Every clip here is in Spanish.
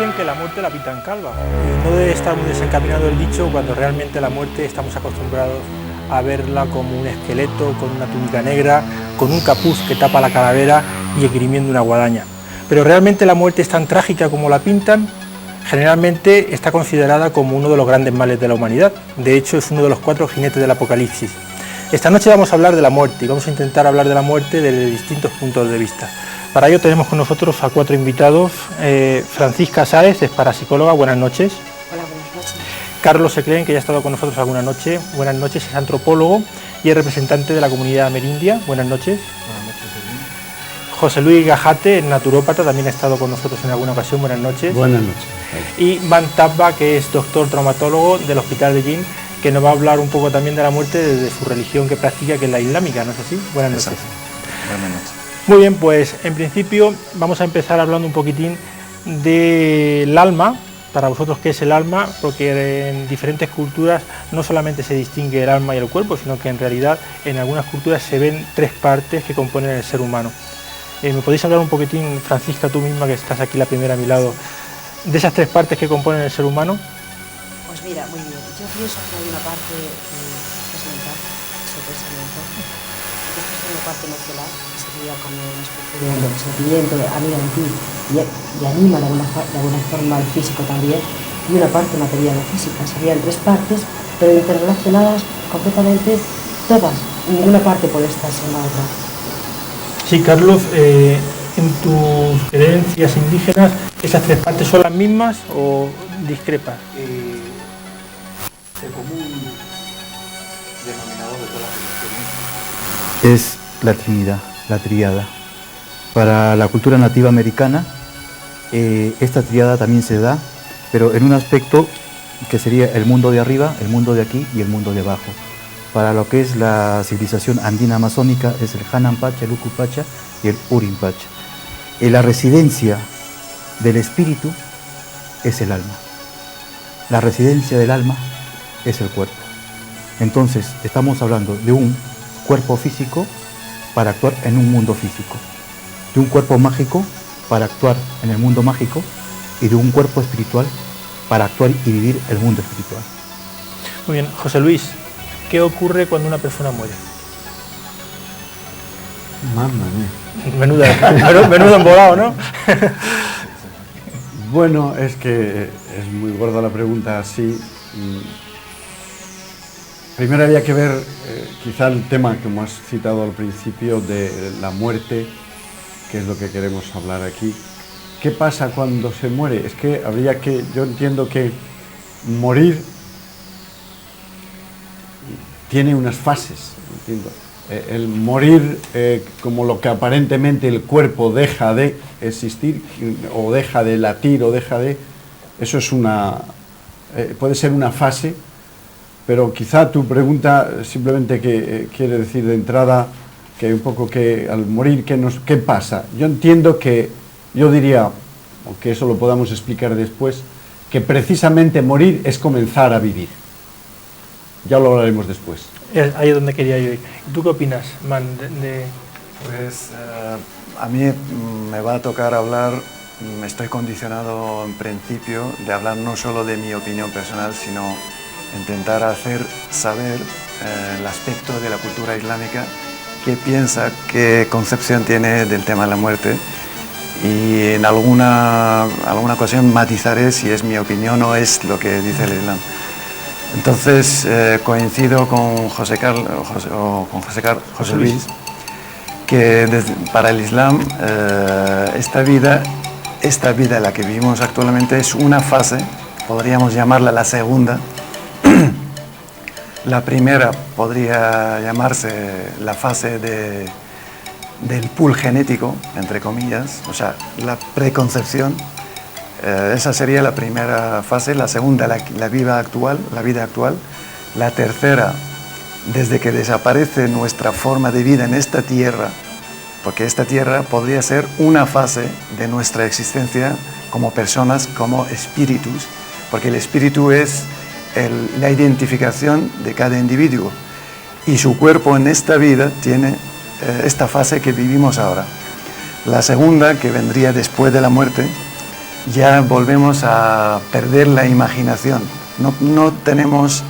dicen que la muerte la pintan calva. No debe estar muy desencaminado el dicho cuando realmente la muerte estamos acostumbrados a verla como un esqueleto, con una túnica negra, con un capuz que tapa la calavera y esgrimiendo una guadaña. Pero realmente la muerte es tan trágica como la pintan. Generalmente está considerada como uno de los grandes males de la humanidad. De hecho, es uno de los 4 jinetes del Apocalipsis. Esta noche vamos a hablar de la muerte y vamos a intentar hablar de la muerte desde distintos puntos de vista. Para ello tenemos con nosotros a 4 invitados. Francisca Sáez es parapsicóloga, buenas noches. Hola, buenas noches. Carlos Seclén, que ya ha estado con nosotros alguna noche, buenas noches, es antropólogo y es representante de la comunidad amerindia, buenas noches. Buenas noches, Edwin. José Luis Gajate, naturópata, también ha estado con nosotros en alguna ocasión, buenas noches. Buenas noches. Y Van Tabba, que es doctor traumatólogo del Hospital de Jin, que nos va a hablar un poco también de la muerte desde su religión que practica, que es la islámica, ¿no es así? Buenas noches. Exacto. Buenas noches. Muy bien, pues en principio vamos a empezar hablando un poquitín del alma. Para vosotros, ¿qué es el alma? Porque en diferentes culturas no solamente se distingue el alma y el cuerpo, sino que en realidad en algunas culturas se ven 3 partes que componen el ser humano. ¿Me podéis hablar un poquitín, Francisca, tú misma, que estás aquí la primera a mi lado, de esas 3 partes que componen el ser humano? Pues mira, muy bien. Yo pienso que hay una parte que es mental, es el pensamiento. Después hay una parte emocional, que sería como una especie de sentimiento, anida en ti y anima de alguna forma al físico también. Y una parte material o física. Serían 3 partes, pero interrelacionadas completamente todas. Ninguna parte puede estar sin la otra. Sí, Carlos, en tus creencias indígenas, ¿esas 3 partes son las mismas o discrepas? El común denominador de todas las religiones es la Trinidad, la tríada. Para la cultura nativa americana, esta tríada también se da, pero en un aspecto que sería el mundo de arriba, el mundo de aquí y el mundo de abajo. Para lo que es la civilización andina amazónica es el Hanan Pacha, el Uku Pacha y el Urim Pacha. La residencia del espíritu es el alma. La residencia del alma es el cuerpo. Entonces, estamos hablando de un cuerpo físico para actuar en un mundo físico, de un cuerpo mágico para actuar en el mundo mágico y de un cuerpo espiritual para actuar y vivir el mundo espiritual. Muy bien, José Luis, ¿qué ocurre cuando una persona muere? Mamma mía. Menudo embolado, ¿no? Bueno, es que es muy gorda la pregunta así. Primero había que ver quizá el tema que hemos citado al principio de la muerte, que es lo que queremos hablar aquí. ¿Qué pasa cuando se muere? Es que yo entiendo que morir tiene unas fases, entiendo. El morir como lo que aparentemente el cuerpo deja de existir o deja de latir o deja de... Eso es puede ser una fase, pero quizá tu pregunta simplemente que quiere decir de entrada que un poco que al morir, ¿qué pasa? Yo entiendo yo diría, aunque eso lo podamos explicar después, que precisamente morir es comenzar a vivir. Ya lo hablaremos después. Es ahí donde quería yo ir. ¿Tú qué opinas, Man? Pues a mí me va a tocar hablar, estoy condicionado en principio de hablar no solo de mi opinión personal, sino intentar hacer saber el aspecto de la cultura islámica, qué piensa, qué concepción tiene del tema de la muerte, y en alguna ocasión matizaré si es mi opinión o es lo que dice el Islam. Entonces coincido con José Luis, que para el Islam esta vida en la que vivimos actualmente es una fase, podríamos llamarla la segunda. La primera podría llamarse la fase del pool genético, entre comillas, o sea, la preconcepción. Esa sería la primera fase. La segunda, la vida actual. La tercera, desde que desaparece nuestra forma de vida en esta tierra, porque esta tierra podría ser una fase de nuestra existencia como personas, como espíritus, porque el espíritu es la identificación de cada individuo y su cuerpo en esta vida tiene esta fase que vivimos ahora. La segunda, que vendría después de la muerte, ya volvemos a perder la imaginación. No tenemos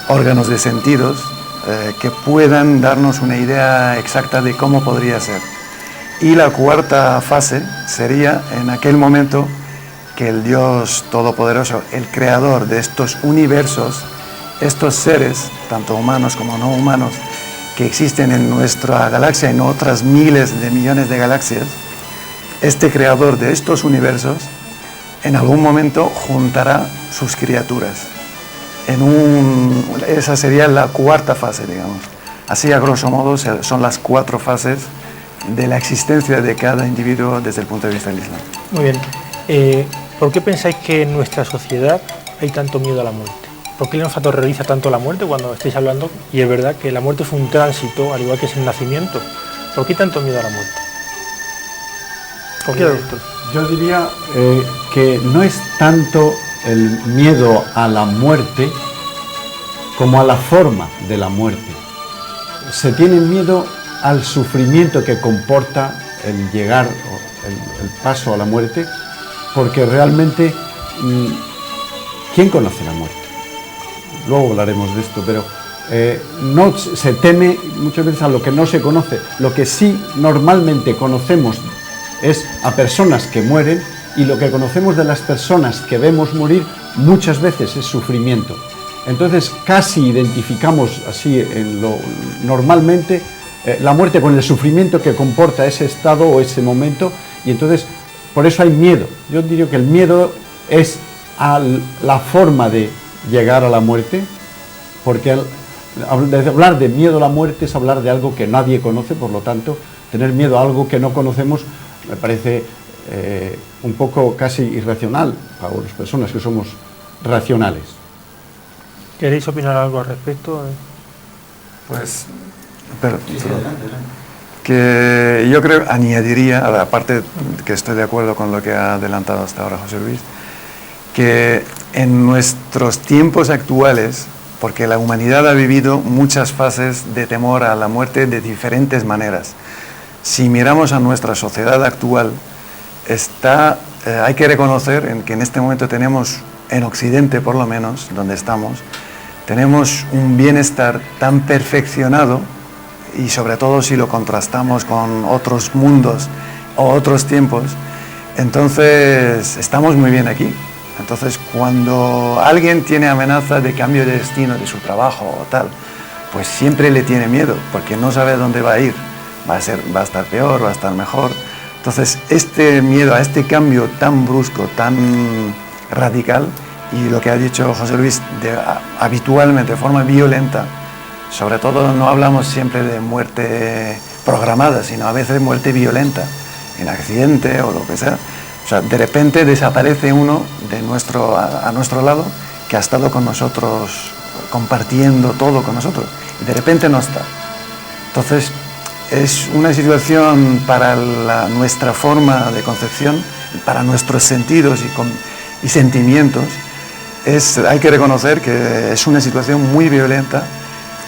órganos de sentidos que puedan darnos una idea exacta de cómo podría ser. Y la cuarta fase sería en aquel momento que el Dios Todopoderoso, el creador de estos universos, estos seres, tanto humanos como no humanos, que existen en nuestra galaxia y en otras miles de millones de galaxias, este creador de estos universos en algún momento juntará sus criaturas. Esa sería la cuarta fase, digamos. Así, a grosso modo, son las 4 fases de la existencia de cada individuo desde el punto de vista del Islam. Muy bien. ¿Por qué pensáis que en nuestra sociedad hay tanto miedo a la muerte? ¿Por qué nos aterroriza tanto la muerte cuando estáis hablando? Y es verdad que la muerte es un tránsito, al igual que es el nacimiento. ¿Por qué tanto miedo a la muerte? ¿Por qué, doctor? Yo diría que no es tanto el miedo a la muerte como a la forma de la muerte. Se tiene miedo al sufrimiento que comporta el llegar, el paso a la muerte, porque realmente, ¿quién conoce la muerte? Luego hablaremos de esto, pero no se teme muchas veces a lo que no se conoce. Lo que sí normalmente conocemos es a personas que mueren, y lo que conocemos de las personas que vemos morir muchas veces es sufrimiento. Entonces casi identificamos así normalmente la muerte con el sufrimiento que comporta ese estado o ese momento, y entonces por eso hay miedo. Yo diría que el miedo es a la forma de llegar a la muerte, porque hablar de miedo a la muerte es hablar de algo que nadie conoce, por lo tanto tener miedo a algo que no conocemos me parece un poco casi irracional para las personas que somos racionales. ¿Queréis opinar algo al respecto? Pues, que yo creo, añadiría, aparte que estoy de acuerdo con lo que ha adelantado hasta ahora José Luis, que en nuestros tiempos actuales, porque la humanidad ha vivido muchas fases de temor a la muerte de diferentes maneras. Si miramos a nuestra sociedad actual, hay que reconocer que en este momento tenemos, en Occidente por lo menos, donde estamos, tenemos un bienestar tan perfeccionado, y sobre todo si lo contrastamos con otros mundos o otros tiempos, entonces estamos muy bien aquí. Entonces, cuando alguien tiene amenaza de cambio de destino de su trabajo o tal, pues siempre le tiene miedo, porque no sabe dónde va a ir. Va a estar peor, va a estar mejor. Entonces, este miedo a este cambio tan brusco, tan radical, y lo que ha dicho José Luis, habitualmente, de forma violenta, sobre todo no hablamos siempre de muerte programada, sino a veces muerte violenta, en accidente o lo que sea. O sea, de repente desaparece uno a nuestro lado, que ha estado con nosotros, compartiendo todo con nosotros, y de repente no está. Entonces, es una situación para nuestra forma de concepción, para nuestros sentidos y sentimientos. Hay que reconocer que es una situación muy violenta,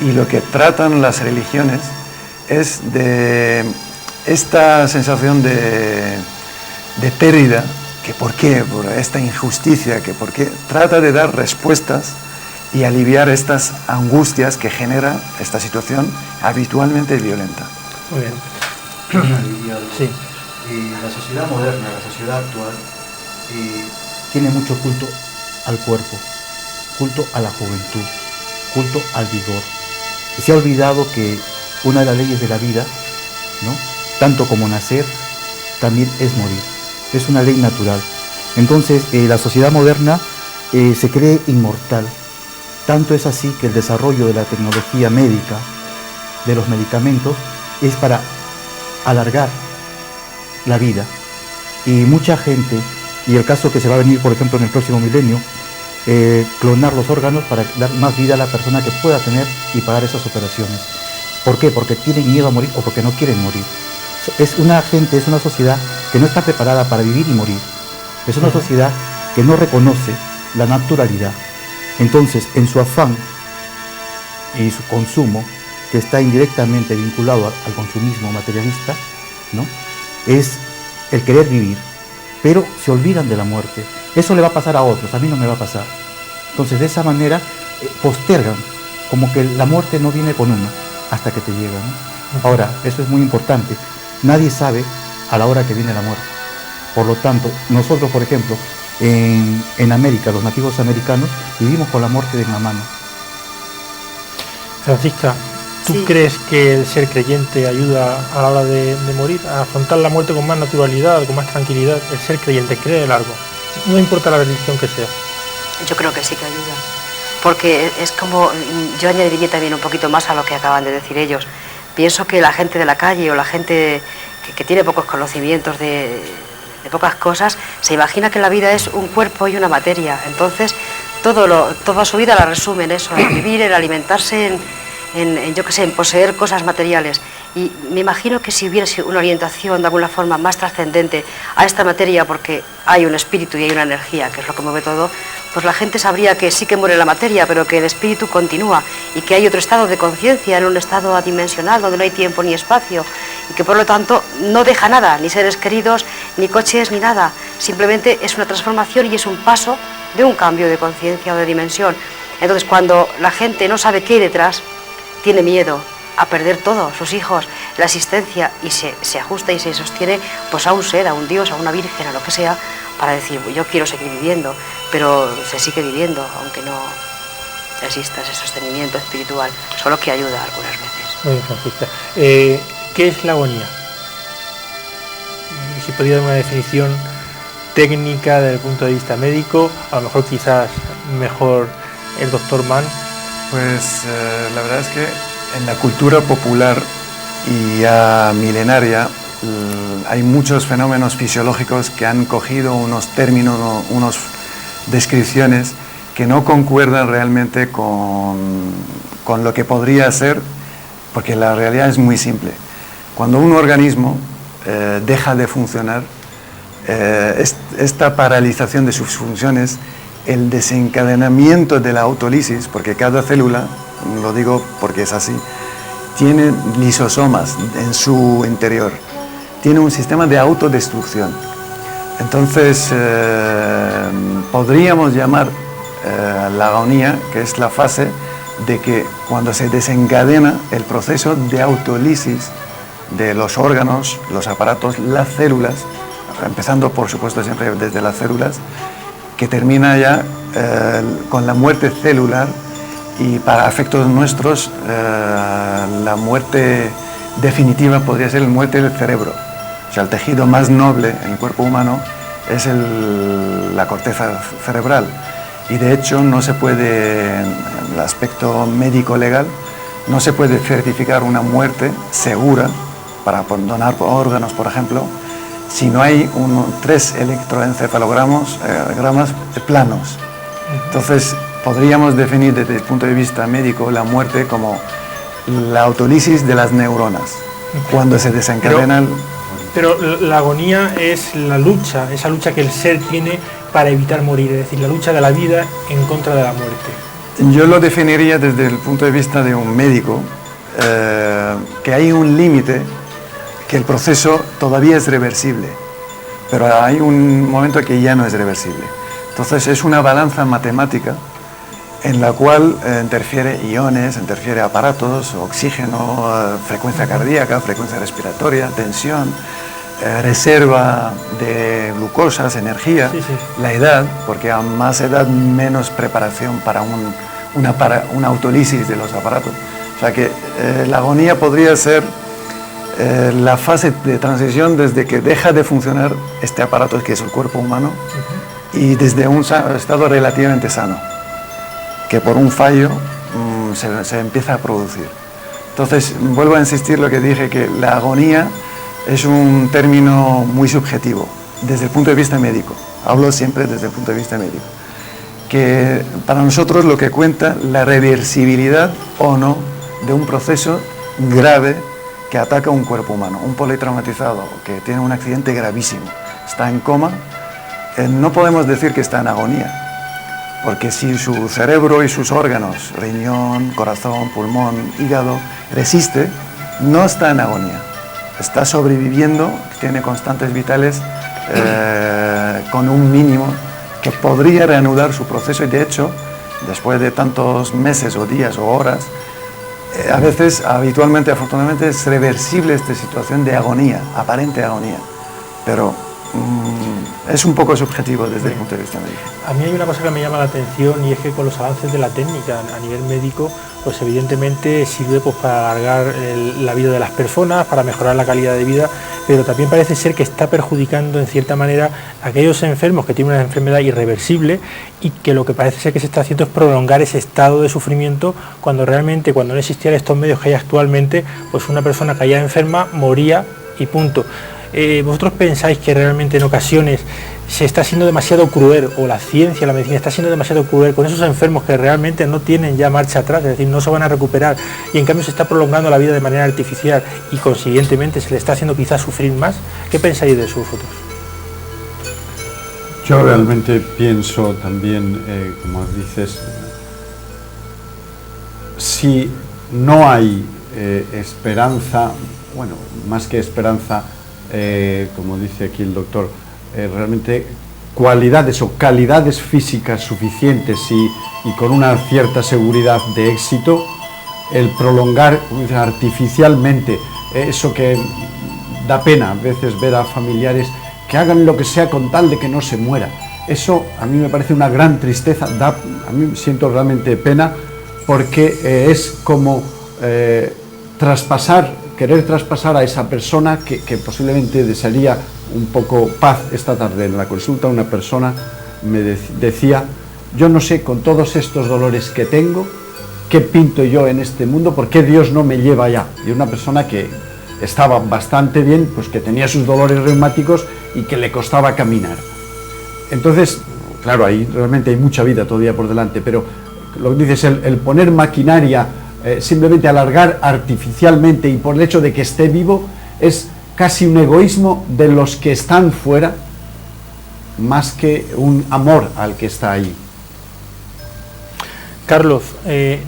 y lo que tratan las religiones es de esta sensación de pérdida, que por qué, por esta injusticia, que por qué, trata de dar respuestas y aliviar estas angustias que genera esta situación habitualmente violenta. Muy bien. Sí. La sociedad moderna, la sociedad actual, tiene mucho culto al cuerpo, culto a la juventud, culto al vigor. Y se ha olvidado que una de las leyes de la vida, ¿no?, tanto como nacer, también es morir. Es una ley natural. Entonces, la sociedad moderna se cree inmortal. Tanto es así que el desarrollo de la tecnología médica, de los medicamentos, es para alargar la vida. Y mucha gente, y el caso que se va a venir, por ejemplo, en el próximo milenio, clonar los órganos para dar más vida a la persona que pueda tener y pagar esas operaciones. ¿Por qué? Porque tienen miedo a morir o porque no quieren morir. Es una sociedad que no está preparada para vivir y morir. Es una sociedad que no reconoce la naturalidad. Entonces, en su afán y su consumo, que está indirectamente vinculado al consumismo materialista, ¿no?, es el querer vivir, pero se olvidan de la muerte. Eso le va a pasar a otros, a mí no me va a pasar. Entonces de esa manera postergan, como que la muerte no viene con uno hasta que te llega, ¿no? Ahora, eso es muy importante, nadie sabe a la hora que viene la muerte. Por lo tanto, nosotros, por ejemplo, en América, los nativos americanos, vivimos con la muerte de la mano. Francisca, ¿tú Sí. crees que el ser creyente ayuda a la hora de morir, a afrontar la muerte con más naturalidad, con más tranquilidad? El ser creyente, cree algo, no importa la religión que sea. Yo creo que sí que ayuda, porque es como, yo añadiría también un poquito más a lo que acaban de decir ellos. Pienso que la gente de la calle o la gente que tiene pocos conocimientos de pocas cosas, se imagina que la vida es un cuerpo y una materia. Entonces, toda su vida la resume en eso, en vivir, en alimentarse, yo qué sé, en poseer cosas materiales. Y me imagino que si hubiera una orientación de alguna forma más trascendente a esta materia, porque hay un espíritu y hay una energía, que es lo que mueve todo, pues la gente sabría que sí que muere la materia, pero que el espíritu continúa y que hay otro estado de conciencia, en un estado adimensional donde no hay tiempo ni espacio y que por lo tanto no deja nada, ni seres queridos, ni coches, ni nada. Simplemente es una transformación y es un paso de un cambio de conciencia o de dimensión. Entonces, cuando la gente no sabe qué hay detrás, tiene miedo a perder todo, sus hijos, la existencia, y se ajusta y se sostiene pues a un ser, a un Dios, a una virgen, a lo que sea, para decir, yo quiero seguir viviendo, pero se sigue viviendo, aunque no exista ese sostenimiento espiritual, solo que ayuda algunas veces. Muy bien, Francisca. ¿Qué es la agonía? Si podría dar una definición técnica desde el punto de vista médico, a lo mejor quizás mejor el doctor Mann. Pues la verdad es que en la cultura popular y ya milenaria hay muchos fenómenos fisiológicos que han cogido unos términos, unas descripciones que no concuerdan realmente con lo que podría ser, porque la realidad es muy simple. Cuando un organismo deja de funcionar, esta paralización de sus funciones, el desencadenamiento de la autólisis, porque cada célula, lo digo porque es así, tiene lisosomas en su interior, tiene un sistema de autodestrucción. Entonces, podríamos llamar la agonía, que es la fase de que cuando se desencadena el proceso de autólisis de los órganos, los aparatos, las células, empezando por supuesto siempre desde las células, que termina ya con la muerte celular y para efectos nuestros la muerte definitiva podría ser la muerte del cerebro. O sea, el tejido más noble en el cuerpo humano es la corteza cerebral y de hecho no se puede, en el aspecto médico-legal, no se puede certificar una muerte segura para donar órganos, por ejemplo, si no hay 3 electroencefalogramas planos. Entonces, podríamos definir desde el punto de vista médico la muerte como la autólisis de las neuronas, cuando se desencadena Pero la agonía es la lucha, esa lucha que el ser tiene para evitar morir, es decir, la lucha de la vida en contra de la muerte. Yo lo definiría desde el punto de vista de un médico, que hay un límite, que el proceso todavía es reversible, pero hay un momento que ya no es reversible. Entonces es una balanza matemática en la cual interfiere iones, interfiere aparatos, oxígeno, frecuencia cardíaca, frecuencia respiratoria, tensión, reserva de glucosas, energía, la edad, porque a más edad menos preparación para una autólisis de los aparatos. O sea que la agonía podría ser la fase de transición desde que deja de funcionar este aparato que es el cuerpo humano y desde un estado relativamente sano, que por un fallo se empieza a producir. Entonces, vuelvo a insistir lo que dije, que la agonía es un término muy subjetivo, desde el punto de vista médico. Hablo siempre desde el punto de vista médico. Que para nosotros lo que cuenta la reversibilidad o no de un proceso grave que ataca un cuerpo humano, un politraumatizado que tiene un accidente gravísimo, está en coma, no podemos decir que está en agonía, porque si su cerebro y sus órganos, riñón, corazón, pulmón, hígado, resiste, no está en agonía, está sobreviviendo, tiene constantes vitales con un mínimo que podría reanudar su proceso y de hecho, después de tantos meses o días o horas, a veces, habitualmente, afortunadamente, es reversible esta situación de agonía, aparente agonía, pero es un poco subjetivo desde el punto de vista médico. A mí hay una cosa que me llama la atención y es que con los avances de la técnica a nivel médico, pues evidentemente sirve pues para alargar la vida de las personas, para mejorar la calidad de vida, pero también parece ser que está perjudicando en cierta manera a aquellos enfermos que tienen una enfermedad irreversible y que lo que parece ser que se está haciendo es prolongar ese estado de sufrimiento cuando realmente, cuando no existían estos medios que hay actualmente, pues una persona caía enferma, moría y punto. ¿Vosotros pensáis que realmente en ocasiones se está siendo demasiado cruel, o la ciencia, la medicina está siendo demasiado cruel con esos enfermos que realmente no tienen ya marcha atrás, es decir, no se van a recuperar y en cambio se está prolongando la vida de manera artificial y consiguientemente se le está haciendo quizás sufrir más? ¿Qué pensáis de eso vosotros? Yo realmente pienso también, como dices, si no hay esperanza, bueno, más que esperanza, como dice aquí el doctor, realmente cualidades o calidades físicas suficientes y con una cierta seguridad de éxito, el prolongar artificialmente eso que da pena a veces ver a familiares que hagan lo que sea con tal de que no se muera. Eso a mí me parece una gran tristeza, a mí siento realmente pena porque es como querer traspasar a esa persona que posiblemente desearía un poco paz. Esta tarde en la consulta una persona me decía, yo no sé con todos estos dolores que tengo, qué pinto yo en este mundo, por qué Dios no me lleva allá. Y una persona que estaba bastante bien, pues que tenía sus dolores reumáticos y que le costaba caminar. Entonces, claro, ahí realmente hay mucha vida todavía por delante, pero lo que dices, el poner maquinaria, simplemente alargar artificialmente y por el hecho de que esté vivo, es casi un egoísmo de los que están fuera, más que un amor al que está ahí. Carlos,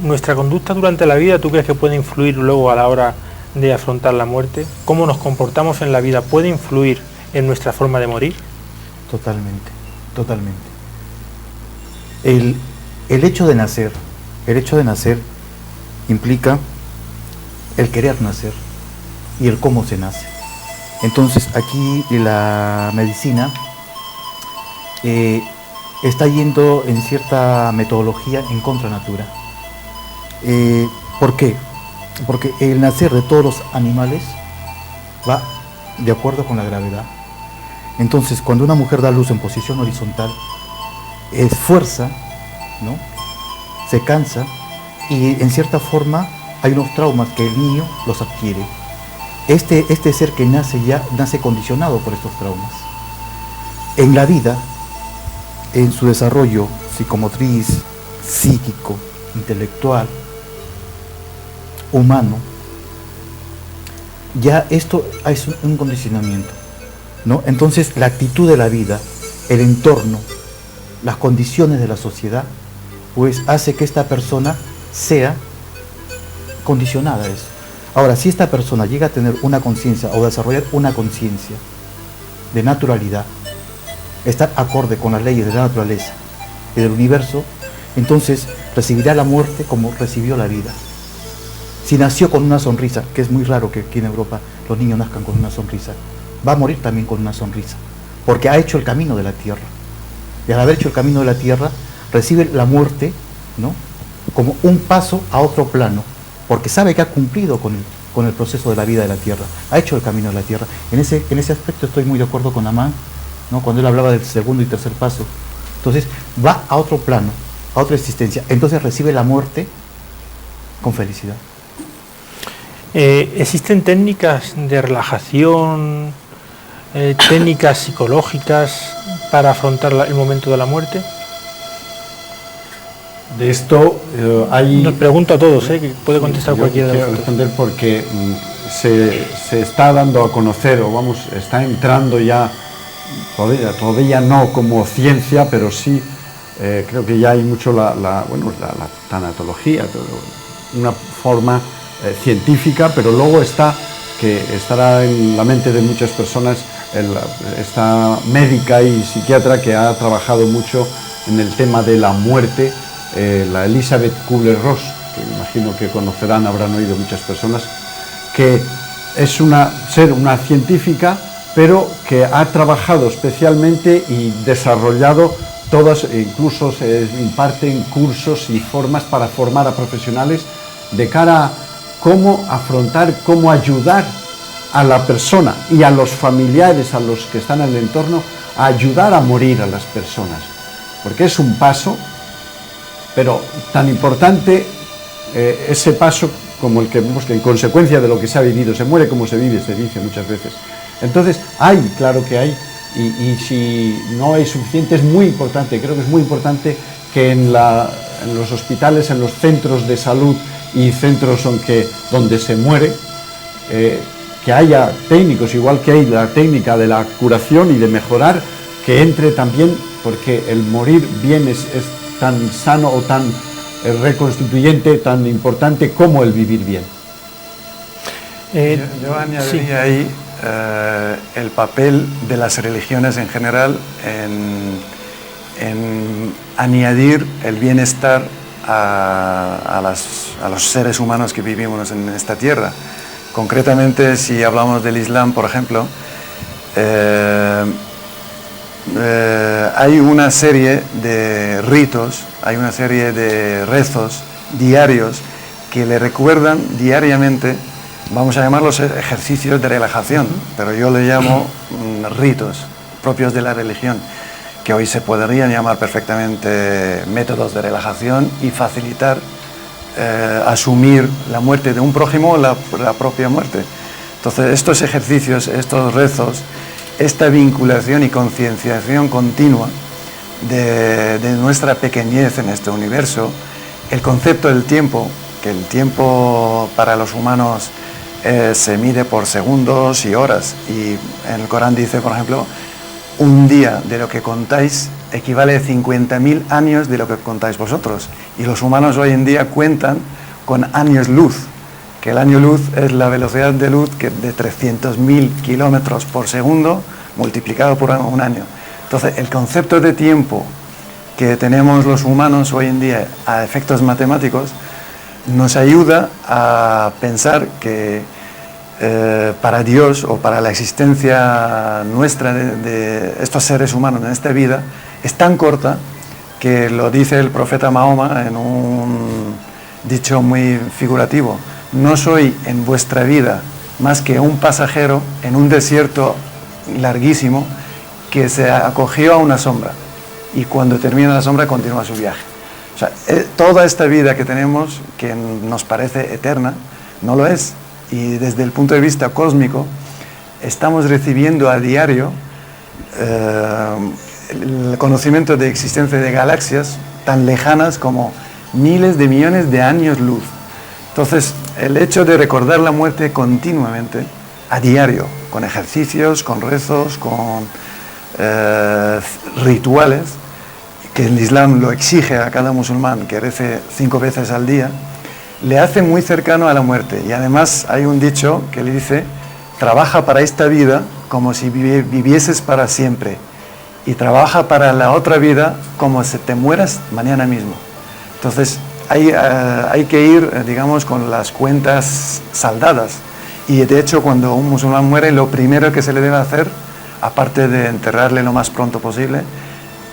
¿nuestra conducta durante la vida tú crees que puede influir luego a la hora de afrontar la muerte? ¿Cómo nos comportamos en la vida puede influir en nuestra forma de morir? Totalmente, totalmente. El hecho de nacer implica el querer nacer y el cómo se nace. Entonces aquí la medicina está yendo en cierta metodología en contra natura. ¿Por qué? Porque el nacer de todos los animales va de acuerdo con la gravedad. Entonces cuando una mujer da luz en posición horizontal, esfuerza, ¿no? Se cansa y en cierta forma hay unos traumas que el niño los adquiere. Este ser que nace ya nace condicionado por estos traumas. En la vida, en su desarrollo psicomotriz, psíquico, intelectual, humano, ya esto es un condicionamiento, ¿no? Entonces la actitud de la vida, el entorno, las condiciones de la sociedad, pues hace que esta persona sea condicionada a eso. Ahora, si esta persona llega a tener una conciencia o desarrollar una conciencia de naturalidad, estar acorde con las leyes de la naturaleza y del universo, entonces recibirá la muerte como recibió la vida. Si nació con una sonrisa, que es muy raro que aquí en Europa los niños nazcan con una sonrisa, va a morir también con una sonrisa, porque ha hecho el camino de la tierra. Y al haber hecho el camino de la tierra, recibe la muerte, ¿no?, como un paso a otro plano, porque sabe que ha cumplido con el proceso de la vida de la tierra, ha hecho el camino de la tierra. En ese aspecto estoy muy de acuerdo con Amán, ¿no?, cuando él hablaba del segundo y tercer paso. Entonces va a otro plano, a otra existencia, entonces recibe la muerte con felicidad. ¿Existen técnicas de relajación, técnicas psicológicas para afrontar el momento de la muerte? De esto hay... Nos pregunto a todos, que puede contestar cualquiera de quiero vosotros. responder porque se está dando a conocer, o vamos, está entrando ya, todavía no como ciencia, pero sí creo que ya hay mucho la tanatología, una forma científica, pero luego está, que estará en la mente de muchas personas, esta médica y psiquiatra que ha trabajado mucho en el tema de la muerte, la Elizabeth Kubler-Ross, que imagino que conocerán, habrán oído muchas personas, que es una científica, pero que ha trabajado especialmente y desarrollado todas, incluso se imparten cursos y formas para formar a profesionales de cara a cómo afrontar, cómo ayudar a la persona y a los familiares, a los que están en el entorno, a ayudar a morir a las personas, porque es un paso, pero tan importante ese paso como el que vemos, que en consecuencia de lo que se ha vivido, se muere como se vive, se dice muchas veces. Entonces claro que hay, y si no hay suficiente, es muy importante, creo que es muy importante que en los hospitales, en los centros de salud y centros donde se muere, que haya técnicos, igual que hay la técnica de la curación y de mejorar, que entre también, porque el morir bien es tan sano o tan reconstituyente, tan importante como el vivir bien. Yo añadiría ahí el papel de las religiones en general en añadir el bienestar a los seres humanos que vivimos en esta tierra. Concretamente, si hablamos del Islam, por ejemplo, hay una serie de ritos, hay una serie de rezos diarios que le recuerdan diariamente, vamos a llamarlos ejercicios de relajación, pero yo le llamo ritos propios de la religión, que hoy se podrían llamar perfectamente métodos de relajación y facilitar asumir la muerte de un prójimo o la propia muerte. Entonces, estos ejercicios, estos rezos, esta vinculación y concienciación continua de nuestra pequeñez en este universo, el concepto del tiempo, que el tiempo para los humanos se mide por segundos y horas, y en el Corán dice, por ejemplo, un día de lo que contáis equivale a 50.000 años de lo que contáis vosotros, y los humanos hoy en día cuentan con años luz, que el año luz es la velocidad de luz de 300.000 kilómetros por segundo multiplicado por un año. Entonces, el concepto de tiempo que tenemos los humanos hoy en día a efectos matemáticos nos ayuda a pensar que para Dios o para la existencia nuestra de estos seres humanos en esta vida es tan corta que lo dice el profeta Mahoma en un dicho muy figurativo: no soy en vuestra vida más que un pasajero en un desierto larguísimo que se acogió a una sombra y cuando termina la sombra continúa su viaje. O sea, toda esta vida que tenemos, que nos parece eterna, no lo es. Y desde el punto de vista cósmico, estamos recibiendo a diario el conocimiento de existencia de galaxias tan lejanas como miles de millones de años luz. Entonces, el hecho de recordar la muerte continuamente, a diario, con ejercicios, con rezos, con rituales, que el Islam lo exige a cada musulmán que rece 5 veces al día, le hace muy cercano a la muerte. Y además hay un dicho que le dice: trabaja para esta vida como si vivieses para siempre, y trabaja para la otra vida como si te mueras mañana mismo. Entonces hay que ir, digamos, con las cuentas saldadas. Y de hecho, cuando un musulmán muere, lo primero que se le debe hacer, aparte de enterrarle lo más pronto posible,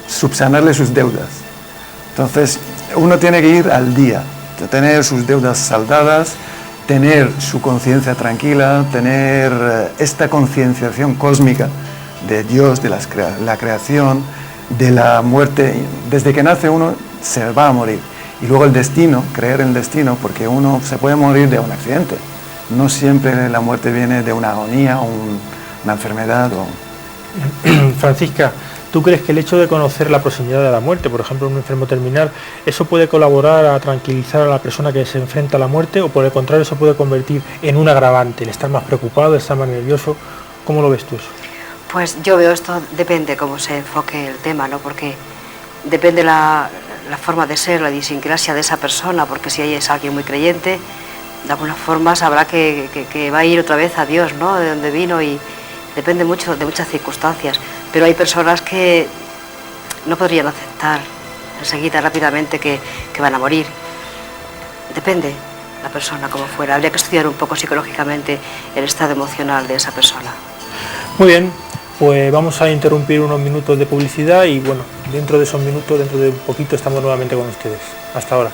subsanarle sus deudas. Entonces uno tiene que ir al día, tener sus deudas saldadas, tener su conciencia tranquila, tener esta concienciación cósmica de Dios, de la creación, de la muerte. Desde que nace uno se va a morir. Y luego el destino, creer en el destino, porque uno se puede morir de un accidente. No siempre la muerte viene de una agonía o una enfermedad. Francisca, ¿tú crees que el hecho de conocer la proximidad de la muerte, por ejemplo, en un enfermo terminal, eso puede colaborar a tranquilizar a la persona que se enfrenta a la muerte, o por el contrario eso puede convertir en un agravante, el estar más preocupado, el estar más nervioso? ¿Cómo lo ves tú eso? Pues yo veo esto, depende cómo se enfoque el tema, ¿no? Porque depende la forma de ser, la idiosincrasia de esa persona, porque si es alguien muy creyente, de alguna forma sabrá que va a ir otra vez a Dios, ¿no? De donde vino, y Depende mucho de muchas circunstancias, pero hay personas que no podrían aceptar enseguida, rápidamente, que van a morir. Depende la persona como fuera. Habría que estudiar un poco psicológicamente el estado emocional de esa persona. Muy bien, pues vamos a interrumpir unos minutos de publicidad y bueno, dentro de esos minutos, dentro de un poquito, estamos nuevamente con ustedes. Hasta ahora.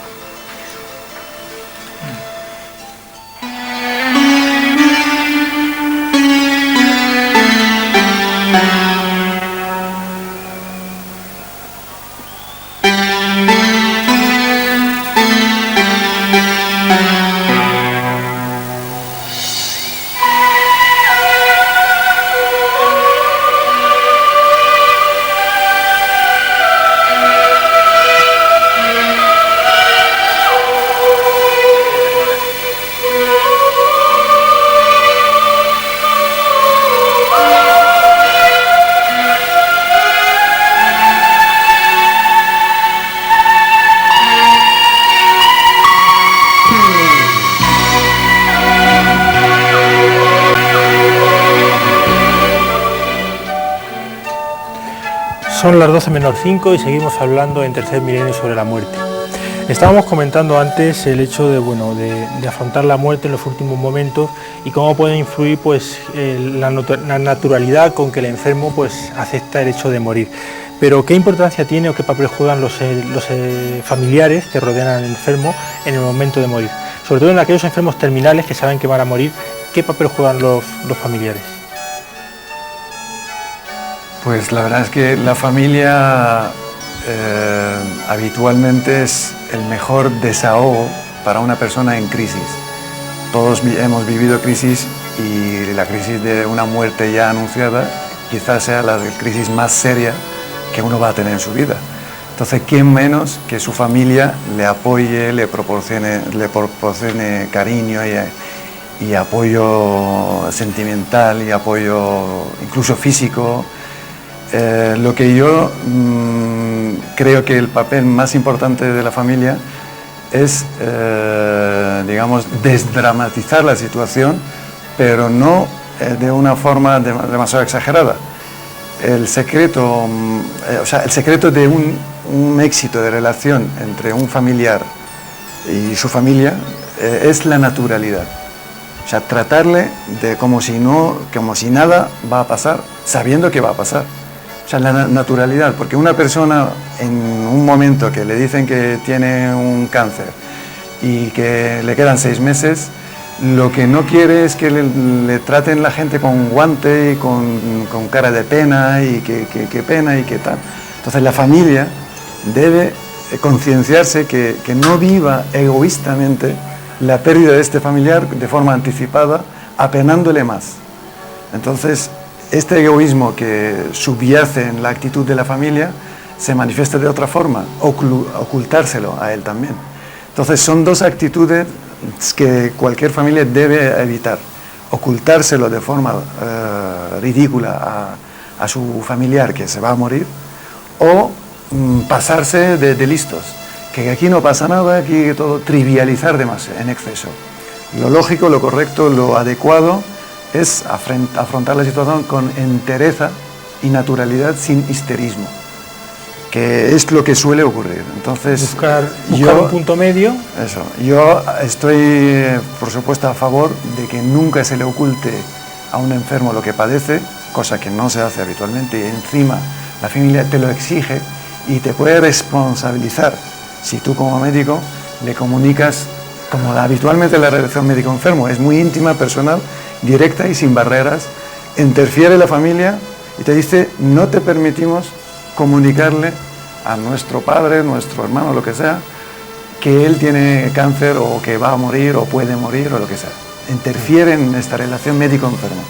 Son las 12:05 y seguimos hablando en Tercer Milenio sobre la muerte. Estábamos comentando antes el hecho de afrontar la muerte en los últimos momentos y cómo puede influir pues, la naturalidad con que el enfermo pues, acepta el hecho de morir. Pero ¿qué importancia tiene o qué papel juegan los familiares que rodean al enfermo en el momento de morir? Sobre todo en aquellos enfermos terminales que saben que van a morir, ¿qué papel juegan los familiares? Pues la verdad es que la familia habitualmente es el mejor desahogo para una persona en crisis. Todos hemos vivido crisis y la crisis de una muerte ya anunciada quizás sea la crisis más seria que uno va a tener en su vida. Entonces, ¿quién menos que su familia le apoye, le proporcione cariño y apoyo sentimental y apoyo incluso físico? Lo que yo creo que el papel más importante de la familia es, digamos, desdramatizar la situación, pero no de una forma demasiado exagerada. El secreto de un éxito de relación entre un familiar y su familia es la naturalidad. O sea, tratarle como si nada va a pasar, sabiendo que va a pasar. O sea, la naturalidad, porque una persona en un momento que le dicen que tiene un cáncer y que le quedan 6 meses, lo que no quiere es que le traten la gente con guante y con cara de pena y que pena y que tal. Entonces la familia debe concienciarse que no viva egoístamente la pérdida de este familiar de forma anticipada, apenándole más. Entonces, este egoísmo que subyace en la actitud de la familia se manifiesta de otra forma, ocultárselo a él también. Entonces son dos actitudes que cualquier familia debe evitar: ocultárselo de forma ridícula a su familiar que se va a morir, o pasarse de listos, que aquí no pasa nada, aquí todo, trivializar demasiado en exceso. Lo lógico, lo correcto, lo adecuado es afrontar la situación con entereza y naturalidad, sin histerismo, que es lo que suele ocurrir. Entonces, buscar un punto medio. Eso. Yo estoy, por supuesto, a favor de que nunca se le oculte a un enfermo lo que padece, cosa que no se hace habitualmente, y encima la familia te lo exige y te puede responsabilizar si tú como médico le comunicas, como habitualmente la relación médico-enfermo es muy íntima, personal, directa y sin barreras. Interfiere la familia y te dice: no te permitimos comunicarle a nuestro padre, nuestro hermano, lo que sea, que él tiene cáncer o que va a morir o puede morir o lo que sea. Interfiere en esta relación médico-enfermo.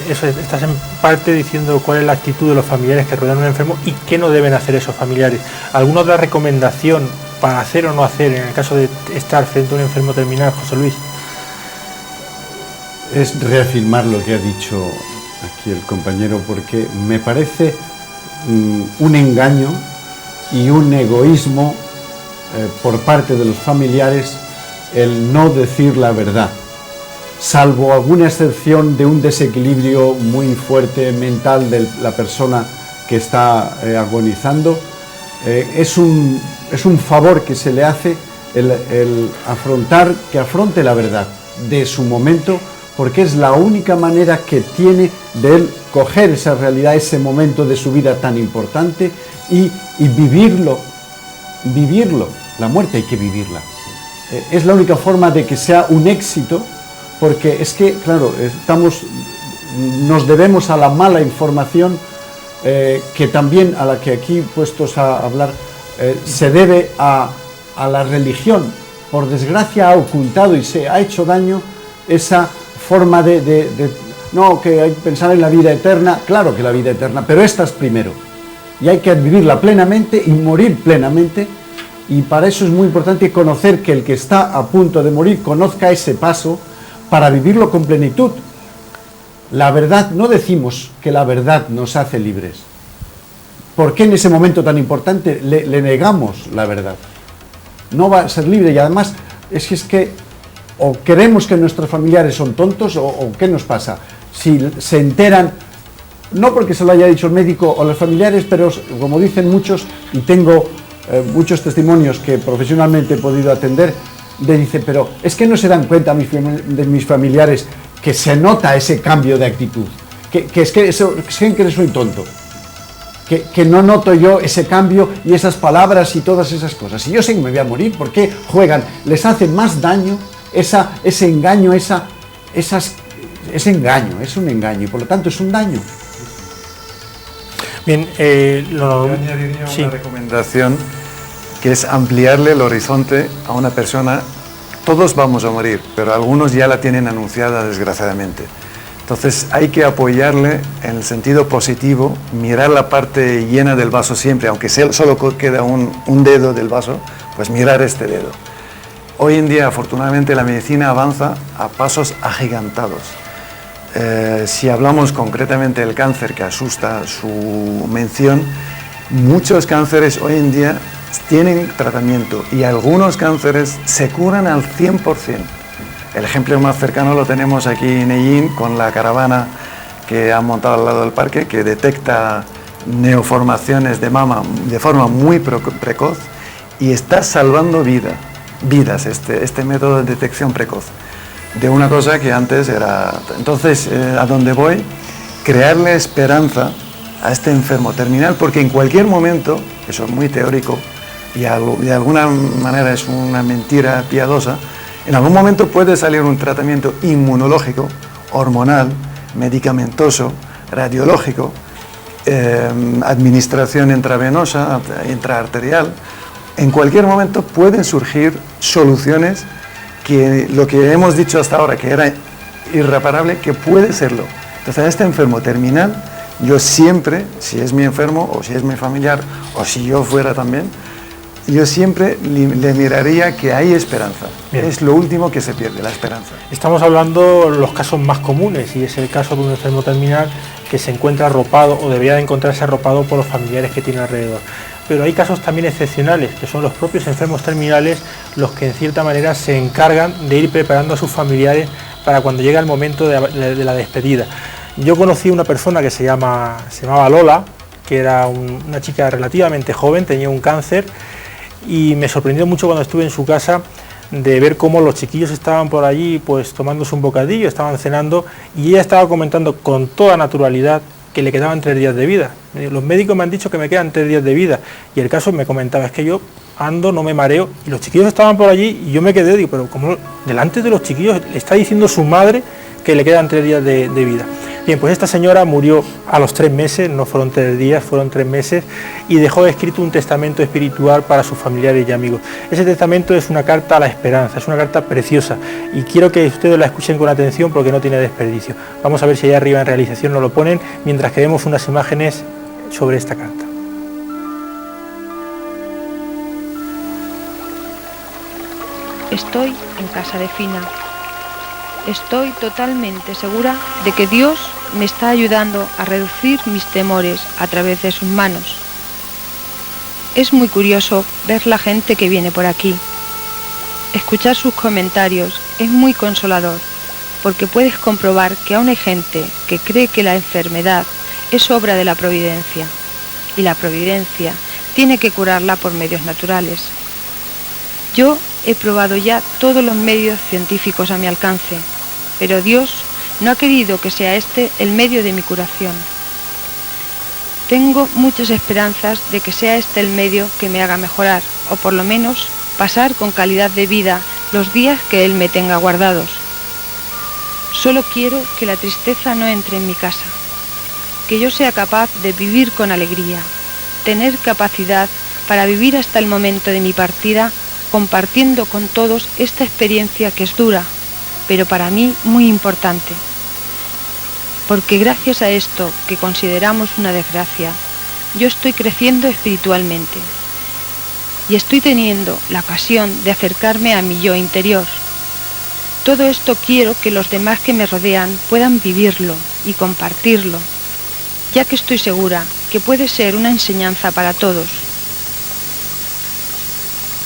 Eso, estás en parte diciendo cuál es la actitud de los familiares que rodean a un enfermo y qué no deben hacer esos familiares. ¿Alguna otra recomendación para hacer o no hacer en el caso de estar frente a un enfermo terminal, José Luis? Es reafirmar lo que ha dicho aquí el compañero, porque me parece un engaño y un egoísmo por parte de los familiares el no decir la verdad. salvo alguna excepción de un desequilibrio muy fuerte mental de la persona que está agonizando, es un favor que se le hace el que afronte la verdad de su momento, porque es la única manera que tiene de él coger esa realidad, ese momento de su vida tan importante y vivirlo. La muerte hay que vivirla. Es la única forma de que sea un éxito, porque es que, claro, nos debemos a la mala información, que también, a la que aquí puestos a hablar, se debe a la religión. Por desgracia ha ocultado y se ha hecho daño esa forma no, que hay que pensar en la vida eterna. Claro que la vida eterna, pero esta es primero, y hay que vivirla plenamente y morir plenamente, y para eso es muy importante conocer que el que está a punto de morir conozca ese paso para vivirlo con plenitud. La verdad, no decimos que la verdad nos hace libres. ¿Por qué en ese momento tan importante le negamos la verdad? No va a ser libre, y además es que o queremos que nuestros familiares son tontos o ¿qué nos pasa? Si se enteran, no porque se lo haya dicho el médico o los familiares, pero como dicen muchos, y tengo muchos testimonios que profesionalmente he podido atender, dice, pero es que no se dan cuenta de mis familiares que se nota ese cambio de actitud, que es que creen que soy tonto, que no noto yo ese cambio y esas palabras y todas esas cosas. Y yo sé que me voy a morir, ¿por qué juegan? Les hace más daño ese engaño, ese engaño, es un engaño, y por lo tanto es un daño. Bien, yo añadiría una recomendación, que es ampliarle el horizonte a una persona. Todos vamos a morir, pero algunos ya la tienen anunciada, desgraciadamente. Entonces hay que apoyarle en el sentido positivo, mirar la parte llena del vaso siempre, aunque solo queda un dedo del vaso, pues mirar este dedo. Hoy en día, afortunadamente, la medicina avanza a pasos agigantados. Si hablamos concretamente del cáncer, que asusta su mención, muchos cánceres hoy en día tienen tratamiento y algunos cánceres se curan al 100%. El ejemplo más cercano lo tenemos aquí en Ellín, con la caravana que han montado al lado del parque, que detecta neoformaciones de mama de forma muy precoz y está salvando vidas este método de detección precoz de una cosa que antes era. Entonces, a donde voy, crearle esperanza a este enfermo terminal, porque en cualquier momento, eso es muy teórico y de alguna manera es una mentira piadosa, en algún momento puede salir un tratamiento inmunológico, hormonal, medicamentoso, radiológico, administración intravenosa, intraarterial. En cualquier momento pueden surgir soluciones que lo que hemos dicho hasta ahora, que era irreparable, que puede serlo. Entonces, a este enfermo terminal, yo siempre, si es mi enfermo, o si es mi familiar, o si yo fuera también, yo siempre le miraría que hay esperanza. Bien. Es lo último que se pierde, la esperanza. Estamos hablando de los casos más comunes, y es el caso de un enfermo terminal que se encuentra arropado, o debería de encontrarse arropado por los familiares que tiene alrededor. Pero hay casos también excepcionales, que son los propios enfermos terminales los que en cierta manera se encargan de ir preparando a sus familiares para cuando llega el momento de la despedida. Yo conocí a una persona que se llamaba Lola, que era una chica relativamente joven, tenía un cáncer, y me sorprendió mucho cuando estuve en su casa de ver cómo los chiquillos estaban por allí pues tomándose un bocadillo, estaban cenando, y ella estaba comentando con toda naturalidad que le quedaban 3 días de vida. Los médicos me han dicho que me quedan 3 días de vida, y el caso me comentaba, es que yo ando, no me mareo, y los chiquillos estaban por allí y yo me quedé, digo, pero como delante de los chiquillos le está diciendo su madre que le quedan 3 días de vida. Bien, pues esta señora murió a los 3 meses, no fueron 3 días, fueron 3 meses, y dejó escrito un testamento espiritual para sus familiares y amigos. Ese testamento es una carta a la esperanza, es una carta preciosa, y quiero que ustedes la escuchen con atención porque no tiene desperdicio. Vamos a ver si allá arriba en realización nos lo ponen, mientras que vemos unas imágenes sobre esta carta. Estoy en casa de Fina. Estoy totalmente segura de que Dios me está ayudando a reducir mis temores a través de sus manos. Es muy curioso ver la gente que viene por aquí. Escuchar sus comentarios es muy consolador. porque puedes comprobar que aún hay gente que cree que la enfermedad es obra de la providencia, y la providencia tiene que curarla por medios naturales. Yo he probado ya todos los medios científicos a mi alcance, pero Dios no ha querido que sea este el medio de mi curación. Tengo muchas esperanzas de que sea este el medio que me haga mejorar, o por lo menos pasar con calidad de vida los días que Él me tenga guardados. Solo quiero que la tristeza no entre en mi casa, que yo sea capaz de vivir con alegría, tener capacidad para vivir hasta el momento de mi partida, compartiendo con todos esta experiencia que es dura, pero para mí muy importante. Porque gracias a esto que consideramos una desgracia, yo estoy creciendo espiritualmente y estoy teniendo la ocasión de acercarme a mi yo interior. Todo esto quiero que los demás que me rodean puedan vivirlo y compartirlo, ya que estoy segura que puede ser una enseñanza para todos.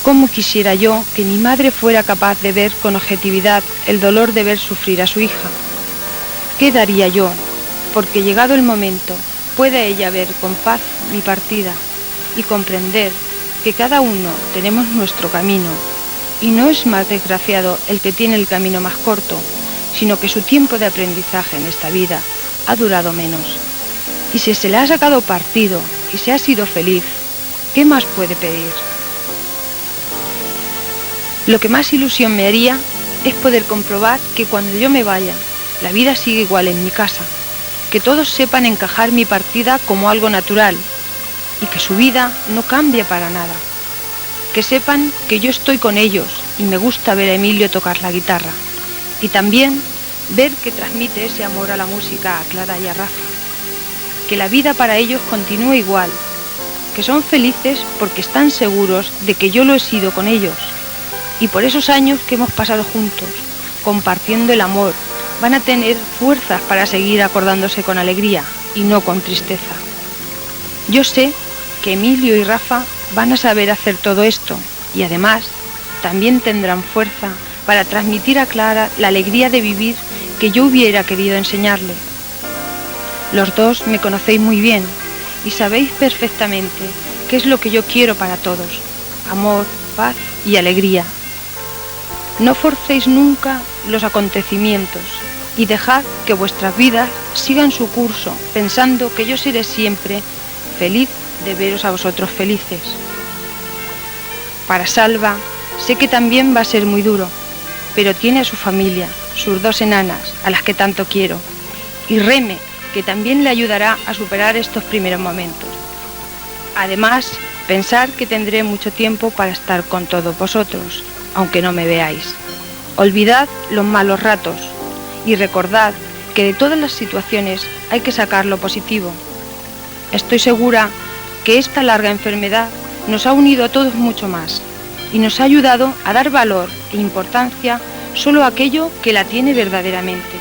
¿Cómo quisiera yo que mi madre fuera capaz de ver con objetividad el dolor de ver sufrir a su hija? ¿Qué daría yo porque llegado el momento pueda ella ver con paz mi partida y comprender que cada uno tenemos nuestro camino y no es más desgraciado el que tiene el camino más corto, sino que su tiempo de aprendizaje en esta vida ha durado menos? Y si se le ha sacado partido y se ha sido feliz, ¿qué más puede pedir? Lo que más ilusión me haría es poder comprobar que cuando yo me vaya, la vida sigue igual en mi casa, que todos sepan encajar mi partida como algo natural y que su vida no cambia para nada, que sepan que yo estoy con ellos y me gusta ver a Emilio tocar la guitarra y también ver que transmite ese amor a la música a Clara y a Rafa, que la vida para ellos continúa igual, que son felices porque están seguros de que yo lo he sido con ellos. Y por esos años que hemos pasado juntos, compartiendo el amor, van a tener fuerzas para seguir acordándose con alegría y no con tristeza. Yo sé que Emilio y Rafa van a saber hacer todo esto y además también tendrán fuerza para transmitir a Clara la alegría de vivir que yo hubiera querido enseñarle. Los dos me conocéis muy bien y sabéis perfectamente qué es lo que yo quiero para todos: amor, paz y alegría. No forcéis nunca los acontecimientos y dejad que vuestras vidas sigan su curso, pensando que yo seré siempre feliz de veros a vosotros felices. Para Salva, sé que también va a ser muy duro, pero tiene a su familia, sus dos enanas, a las que tanto quiero, y Reme, que también le ayudará a superar estos primeros momentos. Además, pensar que tendré mucho tiempo para estar con todos vosotros, aunque no me veáis. Olvidad los malos ratos y recordad que de todas las situaciones hay que sacar lo positivo. Estoy segura que esta larga enfermedad nos ha unido a todos mucho más y nos ha ayudado a dar valor e importancia solo a aquello que la tiene verdaderamente.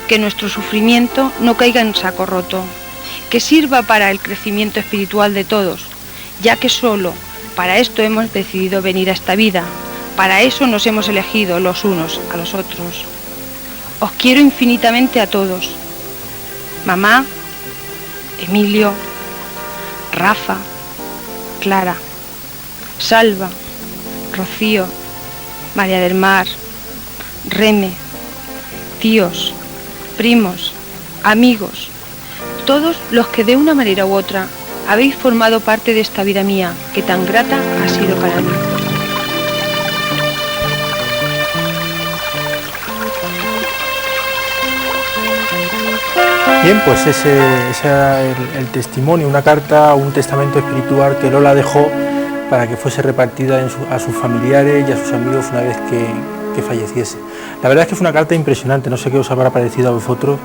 Que nuestro sufrimiento no caiga en saco roto, que sirva para el crecimiento espiritual de todos, ya que solo para esto hemos decidido venir a esta vida. Para eso nos hemos elegido los unos a los otros. Os quiero infinitamente a todos. Mamá, Emilio, Rafa, Clara, Salva, Rocío, María del Mar, Reme, tíos, primos, amigos, todos los que de una manera u otra habéis formado parte de esta vida mía que tan grata ha sido para mí. Bien, pues ese era el testimonio, una carta, un testamento espiritual que Lola dejó para que fuese repartida a sus familiares y a sus amigos una vez que falleciese. La verdad es que fue una carta impresionante, no sé qué os habrá parecido a vosotros,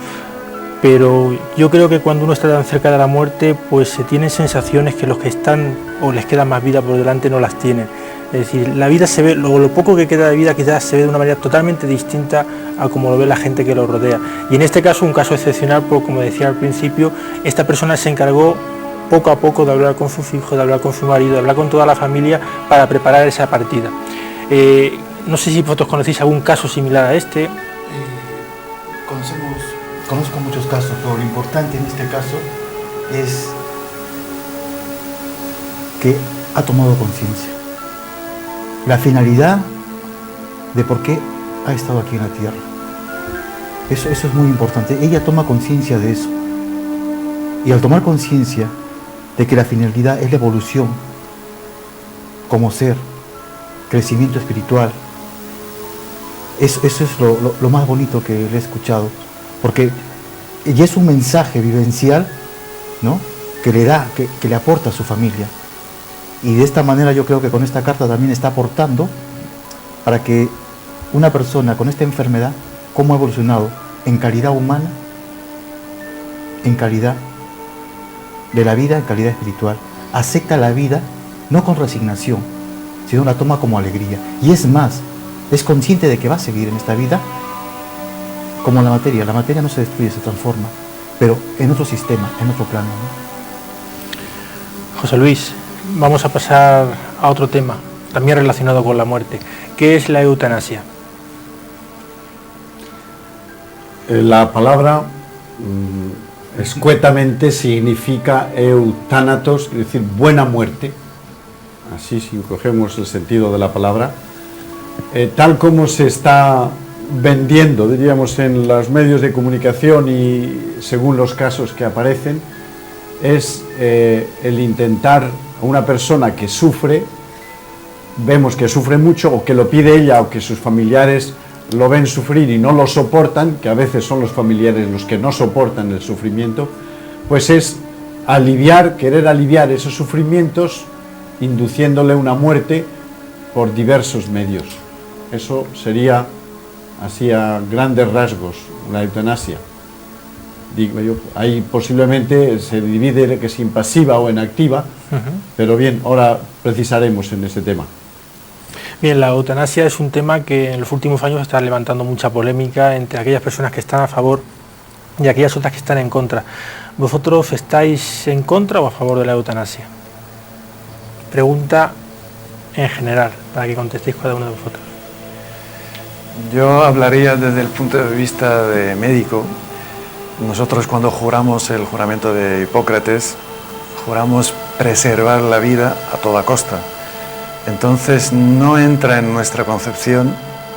pero yo creo que cuando uno está tan cerca de la muerte, pues se tienen sensaciones que los que están o les queda más vida por delante no las tienen. Es decir, la vida se ve, lo poco que queda de vida quizás se ve de una manera totalmente distinta a como lo ve la gente que lo rodea. Y en este caso, un caso excepcional, pues como decía al principio, esta persona se encargó poco a poco de hablar con sus hijos, de hablar con su marido, de hablar con toda la familia para preparar esa partida. No sé si vosotros conocéis algún caso similar a este. conozco muchos casos, pero lo importante en este caso es que ha tomado conciencia. La finalidad de por qué ha estado aquí en la tierra. Eso es muy importante. Ella toma conciencia de eso. Y al tomar conciencia de que la finalidad es la evolución como ser, crecimiento espiritual, eso es lo más bonito que le he escuchado. Porque ya es un mensaje vivencial, ¿no?, que le da, que le aporta a su familia. Y de esta manera yo creo que con esta carta también está aportando para que una persona con esta enfermedad, cómo ha evolucionado en calidad humana, en calidad de la vida, en calidad espiritual, acepta la vida no con resignación, sino la toma como alegría. Y es más, es consciente de que va a seguir en esta vida como la materia no se destruye, se transforma, pero en otro sistema, en otro plano, ¿no? José Luis, vamos a pasar a otro tema, también relacionado con la muerte. ¿Qué es la eutanasia? La palabra escuetamente significa eutánatos, es decir, buena muerte. Así, si cogemos el sentido de la palabra, tal como se está vendiendo, diríamos, en los medios de comunicación y según los casos que aparecen, es el intentar a una persona que sufre, vemos que sufre mucho, o que lo pide ella, o que sus familiares lo ven sufrir y no lo soportan, que a veces son los familiares los que no soportan el sufrimiento, pues es querer aliviar esos sufrimientos, induciéndole una muerte por diversos medios. Eso sería, así a grandes rasgos, la eutanasia. Digo yo, ahí posiblemente se divide que es en pasiva o en activa, pero bien, ahora precisaremos en ese tema. Bien, la eutanasia es un tema que en los últimos años está levantando mucha polémica entre aquellas personas que están a favor y aquellas otras que están en contra. ¿Vosotros estáis en contra o a favor de la eutanasia? Pregunta en general, para que contestéis cada uno de vosotros. Yo hablaría desde el punto de vista de médico. Nosotros, cuando juramos el juramento de Hipócrates, juramos preservar la vida a toda costa. Entonces no entra en nuestra concepción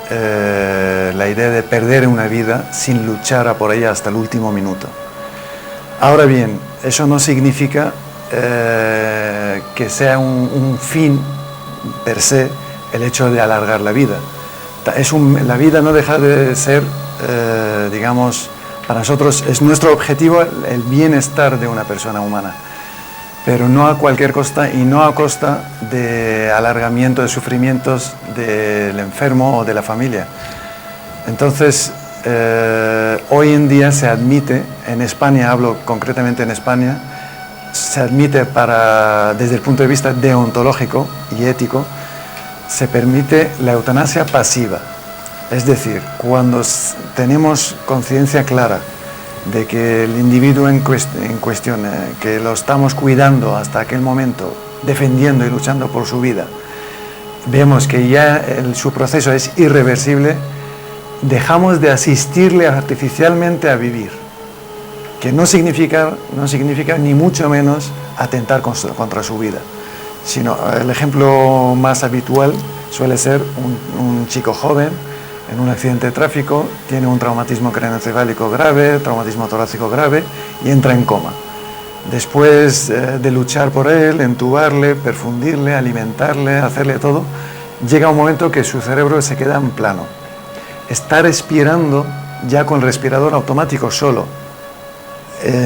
la idea de perder una vida sin luchar a por ella hasta el último minuto. Ahora bien, eso no significa que sea un fin per se el hecho de alargar la vida. La vida no deja de ser, digamos, para nosotros es nuestro objetivo el bienestar de una persona humana, pero no a cualquier costa y no a costa de alargamiento de sufrimientos del enfermo o de la familia. Entonces, hoy en día se admite, en España, hablo concretamente en España, se admite desde el punto de vista deontológico y ético, se permite la eutanasia pasiva. Es decir, cuando tenemos conciencia clara de que el individuo en cuestión, que lo estamos cuidando hasta aquel momento, defendiendo y luchando por su vida, vemos que ya su proceso es irreversible, dejamos de asistirle artificialmente a vivir, que no significa ni mucho menos atentar contra su vida, sino el ejemplo más habitual suele ser un chico joven en un accidente de tráfico, tiene un traumatismo craneoencefálico grave, traumatismo torácico grave y entra en coma. Después de luchar por él, entubarle, perfundirle, alimentarle, hacerle todo, llega un momento que su cerebro se queda en plano. Está respirando ya con el respirador automático solo.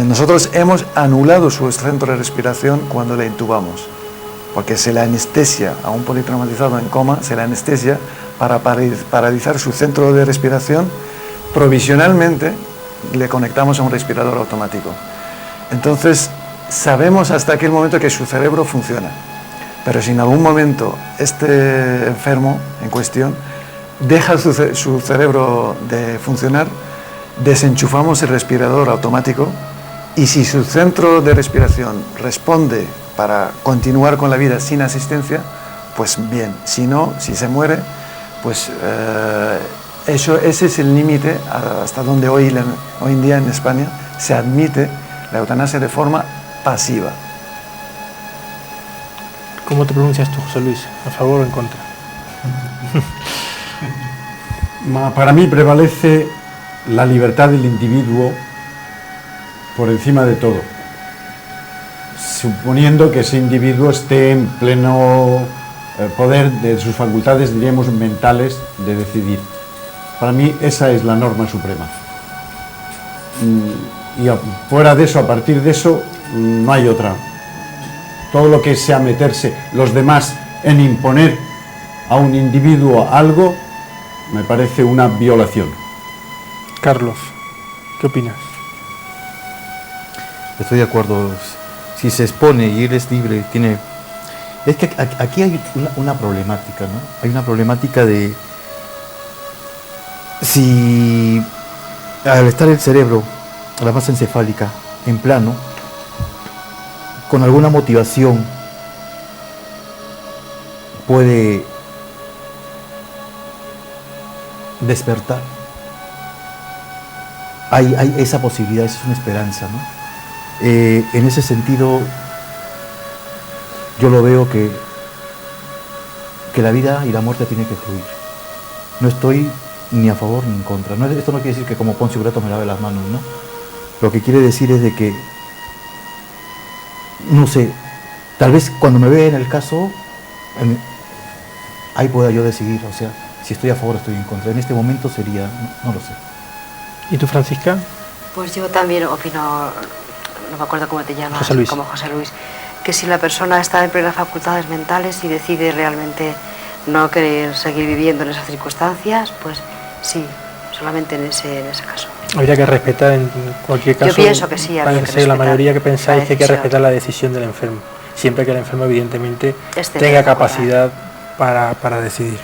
Nosotros hemos anulado su centro de respiración cuando le intubamos, porque se le anestesia a un politraumatizado en coma, se le anestesia para paralizar su centro de respiración. Provisionalmente le conectamos a un respirador automático. Entonces sabemos hasta aquel momento que su cerebro funciona, pero si en algún momento este enfermo en cuestión deja su cerebro de funcionar, desenchufamos el respirador automático y si su centro de respiración responde para continuar con la vida sin asistencia, pues bien, si no, si se muere, pues ese es el límite hasta donde hoy en día en España se admite la eutanasia de forma pasiva. ¿Cómo te pronuncias tú, José Luis? ¿A favor o en contra? Para mí prevalece la libertad del individuo por encima de todo, suponiendo que ese individuo esté en pleno poder de sus facultades, diríamos, mentales de decidir. Para mí esa es la norma suprema. Y fuera de eso, a partir de eso, no hay otra. Todo lo que sea meterse los demás en imponer a un individuo algo, me parece una violación. Carlos, ¿qué opinas? Estoy de acuerdo. Si se expone y él es libre, tiene... Es que aquí hay una problemática, ¿no? Hay una problemática de... Si al estar el cerebro, la masa encefálica, en plano, con alguna motivación, puede despertar. Hay esa posibilidad, esa es una esperanza, ¿no? En ese sentido, yo lo veo que la vida y la muerte tienen que fluir. No estoy ni a favor ni en contra. Esto no quiere decir que como Poncio Pilato me lave las manos, ¿no? Lo que quiere decir es de que, no sé, tal vez cuando me vea en el caso, ahí pueda yo decidir, o sea, si estoy a favor o estoy en contra. En este momento sería, no lo sé. ¿Y tú, Francisca? Pues yo también opino, no me acuerdo cómo te llamas, José Luis. como José Luis, que si la persona está en plenas facultades mentales y decide realmente no querer seguir viviendo en esas circunstancias, pues sí, solamente en ese caso. Habría que respetar en cualquier caso. Yo pienso que sí, habría que parece la mayoría que pensáis que hay que decisión. respetar la decisión del enfermo, siempre que el enfermo evidentemente Esté tenga de capacidad para decidir.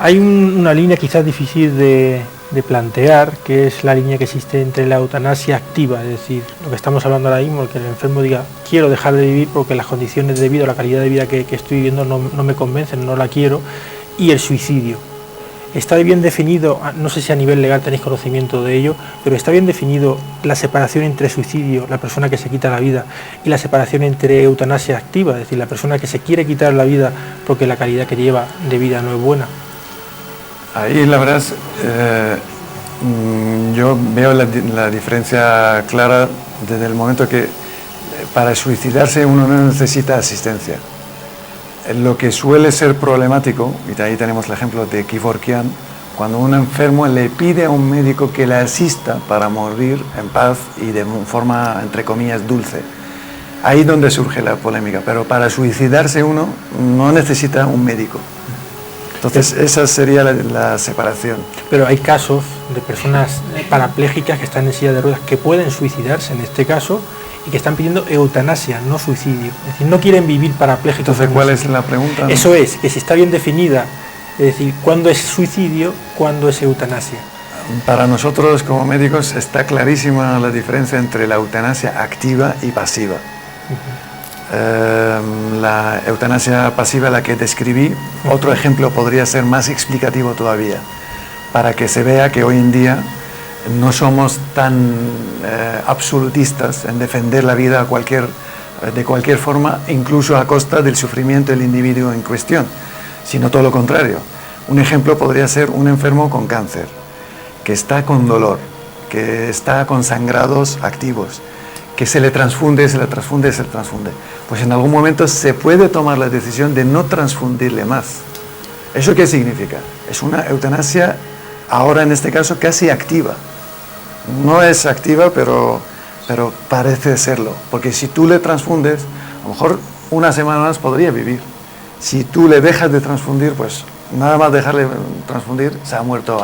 Hay una línea quizás difícil de plantear, que es la línea que existe entre la eutanasia activa, es decir, lo que estamos hablando ahora mismo, que el enfermo diga quiero dejar de vivir porque las condiciones de vida o la calidad de vida que estoy viviendo no me convencen, no la quiero, y el suicidio. Está bien definido, no sé si a nivel legal tenéis conocimiento de ello, pero está bien definido la separación entre suicidio, la persona que se quita la vida, y la separación entre eutanasia activa, es decir, la persona que se quiere quitar la vida porque la calidad que lleva de vida no es buena. Ahí la verdad es, yo veo la diferencia clara desde el momento que para suicidarse uno no necesita asistencia. Lo que suele ser problemático, y de ahí tenemos el ejemplo de Kevorkian, cuando un enfermo le pide a un médico que le asista para morir en paz y de forma, entre comillas, dulce. Ahí es donde surge la polémica, pero para suicidarse uno no necesita un médico. Entonces esa sería la separación. Pero hay casos de personas parapléjicas que están en silla de ruedas que pueden suicidarse en este caso y que están pidiendo eutanasia, no suicidio. Es decir, no quieren vivir parapléjicos. Entonces, ¿cuál es la pregunta? Eso es, que si está bien definida, es decir, cuándo es suicidio, cuándo es eutanasia. Para nosotros como médicos está clarísima la diferencia entre la eutanasia activa y pasiva. La eutanasia pasiva, la que describí, otro ejemplo podría ser más explicativo todavía, para que se vea que hoy en día no somos tan absolutistas en defender la vida de cualquier forma, incluso a costa del sufrimiento del individuo en cuestión, sino todo lo contrario. Un ejemplo podría ser un enfermo con cáncer, que está con dolor, que está con sangrados activos, que se le transfunde. Pues en algún momento se puede tomar la decisión de no transfundirle más. ¿Eso qué significa? Es una eutanasia, ahora en este caso, casi activa. No es activa, pero parece serlo. Porque si tú le transfundes, a lo mejor una semana más podría vivir. Si tú le dejas de transfundir, pues nada más dejarle transfundir, se ha muerto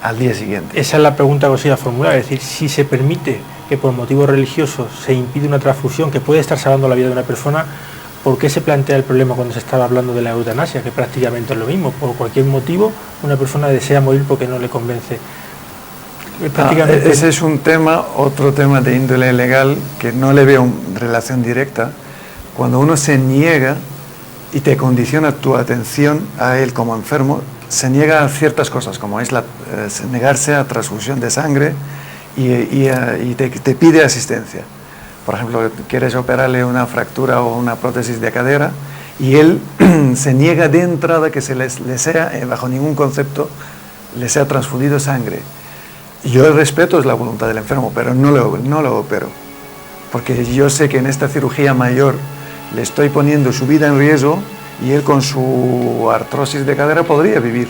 al día siguiente. Esa es la pregunta que os iba a formular, es decir, si se permite que por motivos religiosos se impide una transfusión que puede estar salvando la vida de una persona, ¿por qué se plantea el problema cuando se estaba hablando de la eutanasia? Que prácticamente es lo mismo, por cualquier motivo una persona desea morir porque no le convence. Ese es un tema, otro tema de índole legal que no le veo relación directa. Cuando uno se niega y te condiciona tu atención a él como enfermo, se niega a ciertas cosas, como es negarse a transfusión de sangre y te pide asistencia. Por ejemplo, quieres operarle una fractura o una prótesis de cadera y él se niega de entrada que le sea, bajo ningún concepto, le sea transfundido sangre. Yo respeto la voluntad del enfermo, pero no lo opero, porque yo sé que en esta cirugía mayor le estoy poniendo su vida en riesgo y él con su artrosis de cadera podría vivir.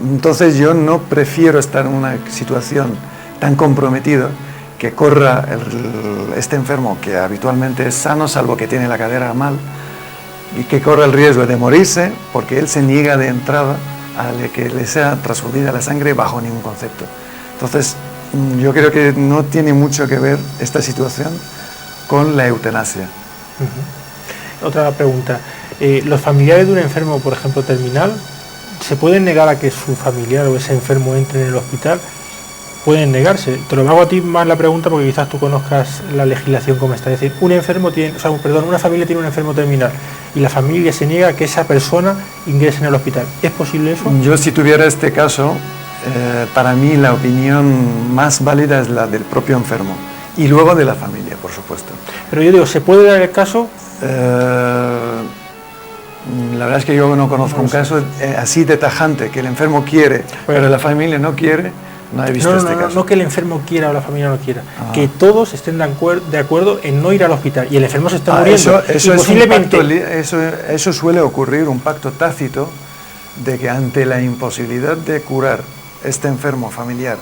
Entonces yo no prefiero estar en una situación tan comprometida que corra este enfermo, que habitualmente es sano, salvo que tiene la cadera mal, y que corra el riesgo de morirse porque él se niega de entrada a que le sea transfundida la sangre bajo ningún concepto. Entonces, yo creo que no tiene mucho que ver esta situación con la eutanasia. Otra pregunta. ¿Los familiares de un enfermo, por ejemplo, terminal, se pueden negar a que su familiar o ese enfermo entre en el hospital? Pueden negarse. Te lo hago a ti más la pregunta porque quizás tú conozcas la legislación como está. Es decir, una familia tiene un enfermo terminal y la familia se niega a que esa persona ingrese en el hospital. ¿Es posible eso? Yo, si tuviera este caso, para mí la opinión más válida es la del propio enfermo y luego de la familia, por supuesto. Pero yo digo, ¿se puede dar el caso? La verdad es que yo no conozco un caso así de tajante, que el enfermo quiere, pero la familia no quiere. No he visto este caso. No que el enfermo quiera o la familia no quiera, que todos estén de acuerdo en no ir al hospital y el enfermo se está muriendo. Eso suele ocurrir, un pacto tácito de que ante la imposibilidad de curar este enfermo familiar,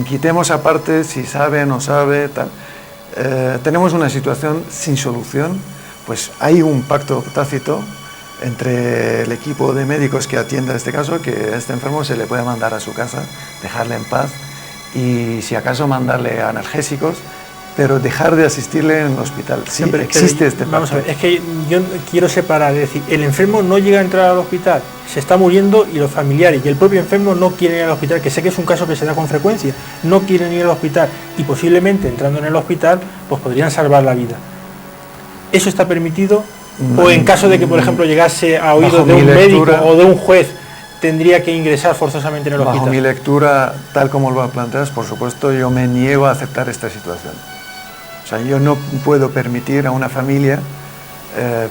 quitemos aparte si sabe o no sabe, tenemos una situación sin solución, pues hay un pacto tácito entre el equipo de médicos que atiende este caso, que a este enfermo se le puede mandar a su casa, dejarle en paz y si acaso mandarle analgésicos, pero dejar de asistirle en el hospital. Sí, siempre existe este pacto. Vamos a ver, es que yo quiero separar, es decir, el enfermo no llega a entrar al hospital, se está muriendo y los familiares y el propio enfermo no quieren ir al hospital, que sé que es un caso que se da con frecuencia, no quieren ir al hospital y posiblemente entrando en el hospital pues podrían salvar la vida. ¿Eso está permitido? O en caso de que, por ejemplo, llegase a oídos de un médico o de un juez, tendría que ingresar forzosamente en el hospital. Bajo mi lectura, tal como lo planteas, por supuesto, yo me niego a aceptar esta situación. O sea, yo no puedo permitir a una familia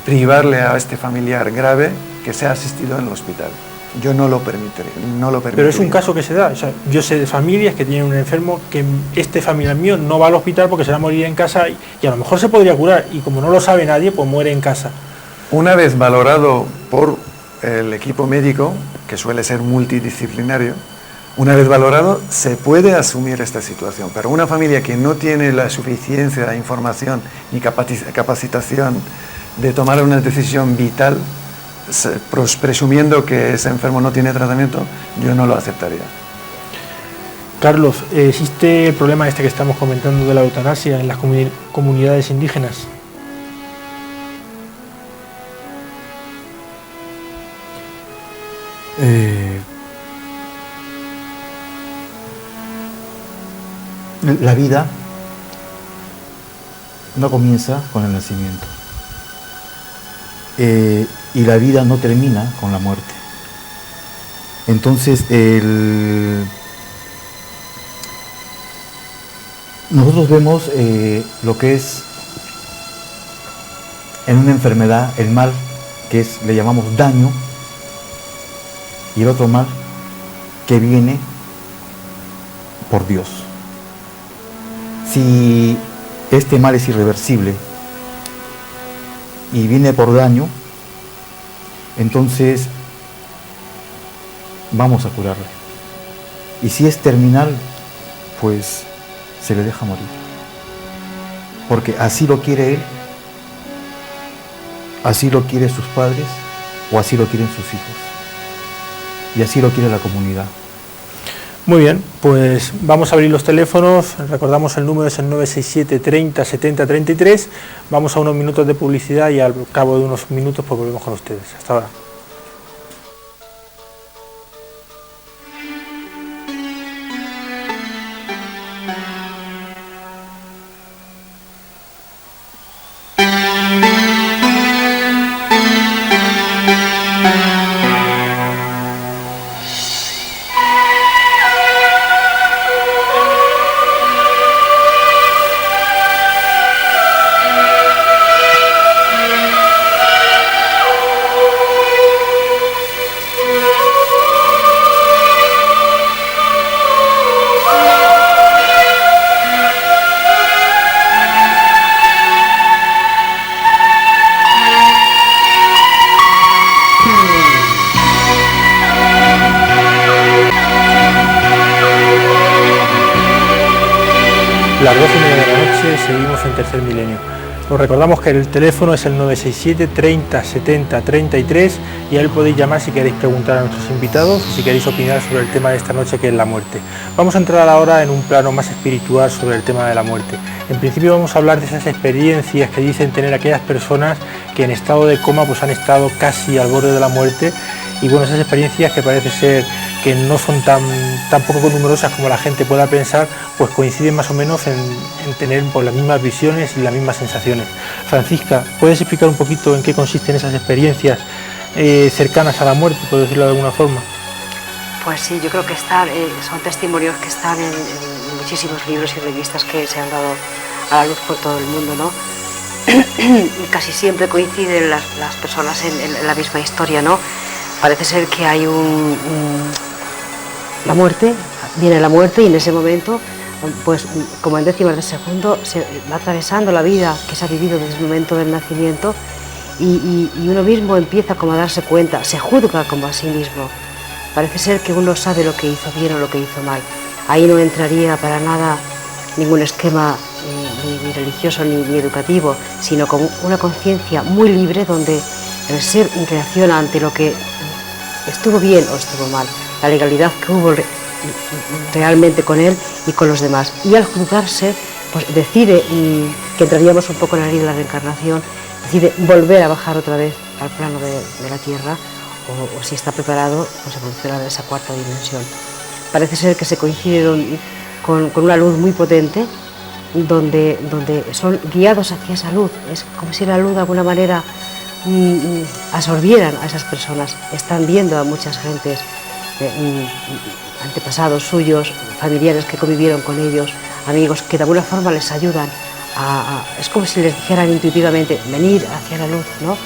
privarle a este familiar grave que sea asistido en el hospital. Yo no lo permitiría. Pero es un caso que se da. O sea, yo sé de familias que tienen un enfermo que este familiar mío no va al hospital porque se va a morir en casa y a lo mejor se podría curar y como no lo sabe nadie, pues muere en casa. Una vez valorado por el equipo médico, que suele ser multidisciplinario, una vez valorado se puede asumir esta situación, pero una familia que no tiene la suficiencia de información ni capacitación de tomar una decisión vital, presumiendo que ese enfermo no tiene tratamiento, yo no lo aceptaría. Carlos, ¿existe el problema este que estamos comentando de la eutanasia en las comunidades indígenas? La vida no comienza con el nacimiento y la vida no termina con la muerte. Entonces nosotros vemos lo que es en una enfermedad el mal, que le llamamos daño, y el otro mal que viene por Dios. Si este mal es irreversible y viene por daño, entonces vamos a curarle. Y si es terminal, pues se le deja morir. Porque así lo quiere él, así lo quieren sus padres o así lo quieren sus hijos. Y así lo quiere la comunidad. Muy bien, pues vamos a abrir los teléfonos. Recordamos el número es el 967 30 70 33. Vamos a unos minutos de publicidad y al cabo de unos minutos pues volvemos con ustedes. Hasta ahora. las 12:30 de la noche, seguimos en Tercer Milenio. Os recordamos que el teléfono es el 967 30 70 33 y a él podéis llamar si queréis preguntar a nuestros invitados y si queréis opinar sobre el tema de esta noche, que es la muerte. Vamos a entrar ahora en un plano más espiritual sobre el tema de la muerte. En principio vamos a hablar de esas experiencias que dicen tener aquellas personas que en estado de coma pues han estado casi al borde de la muerte, y bueno, esas experiencias que parece ser que no son tan poco numerosas como la gente pueda pensar, pues coinciden más o menos en tener pues, las mismas visiones y las mismas sensaciones. Francisca, ¿puedes explicar un poquito en qué consisten esas experiencias cercanas a la muerte, por decirlo de alguna forma? Pues sí, yo creo que son testimonios que están en muchísimos libros y revistas que se han dado a la luz por todo el mundo, ¿no? Y casi siempre coinciden las personas en la misma historia, ¿no? Parece ser que hay la muerte, viene la muerte y en ese momento, pues como en décimas de segundo, se va atravesando la vida que se ha vivido desde el momento del nacimiento y uno mismo empieza como a darse cuenta, se juzga como a sí mismo. Parece ser que uno sabe lo que hizo bien o lo que hizo mal. Ahí no entraría para nada ningún esquema ni religioso ni educativo, sino con una conciencia muy libre donde el ser reacciona ante lo que estuvo bien o estuvo mal, la legalidad que hubo realmente con él y con los demás. Y al juzgarse, pues decide, que entraríamos un poco en la ley de la reencarnación, decide volver a bajar otra vez al plano de la Tierra, o si está preparado, pues evolucionar en esa cuarta dimensión. Parece ser que se coincide con una luz muy potente, donde son guiados hacia esa luz. Es como si la luz de alguna manera absorbieran a esas personas. Están viendo a muchas gentes, antepasados suyos, familiares que convivieron con ellos, amigos que de alguna forma les ayudan es como si les dijeran intuitivamente venir hacia la luz, ¿no?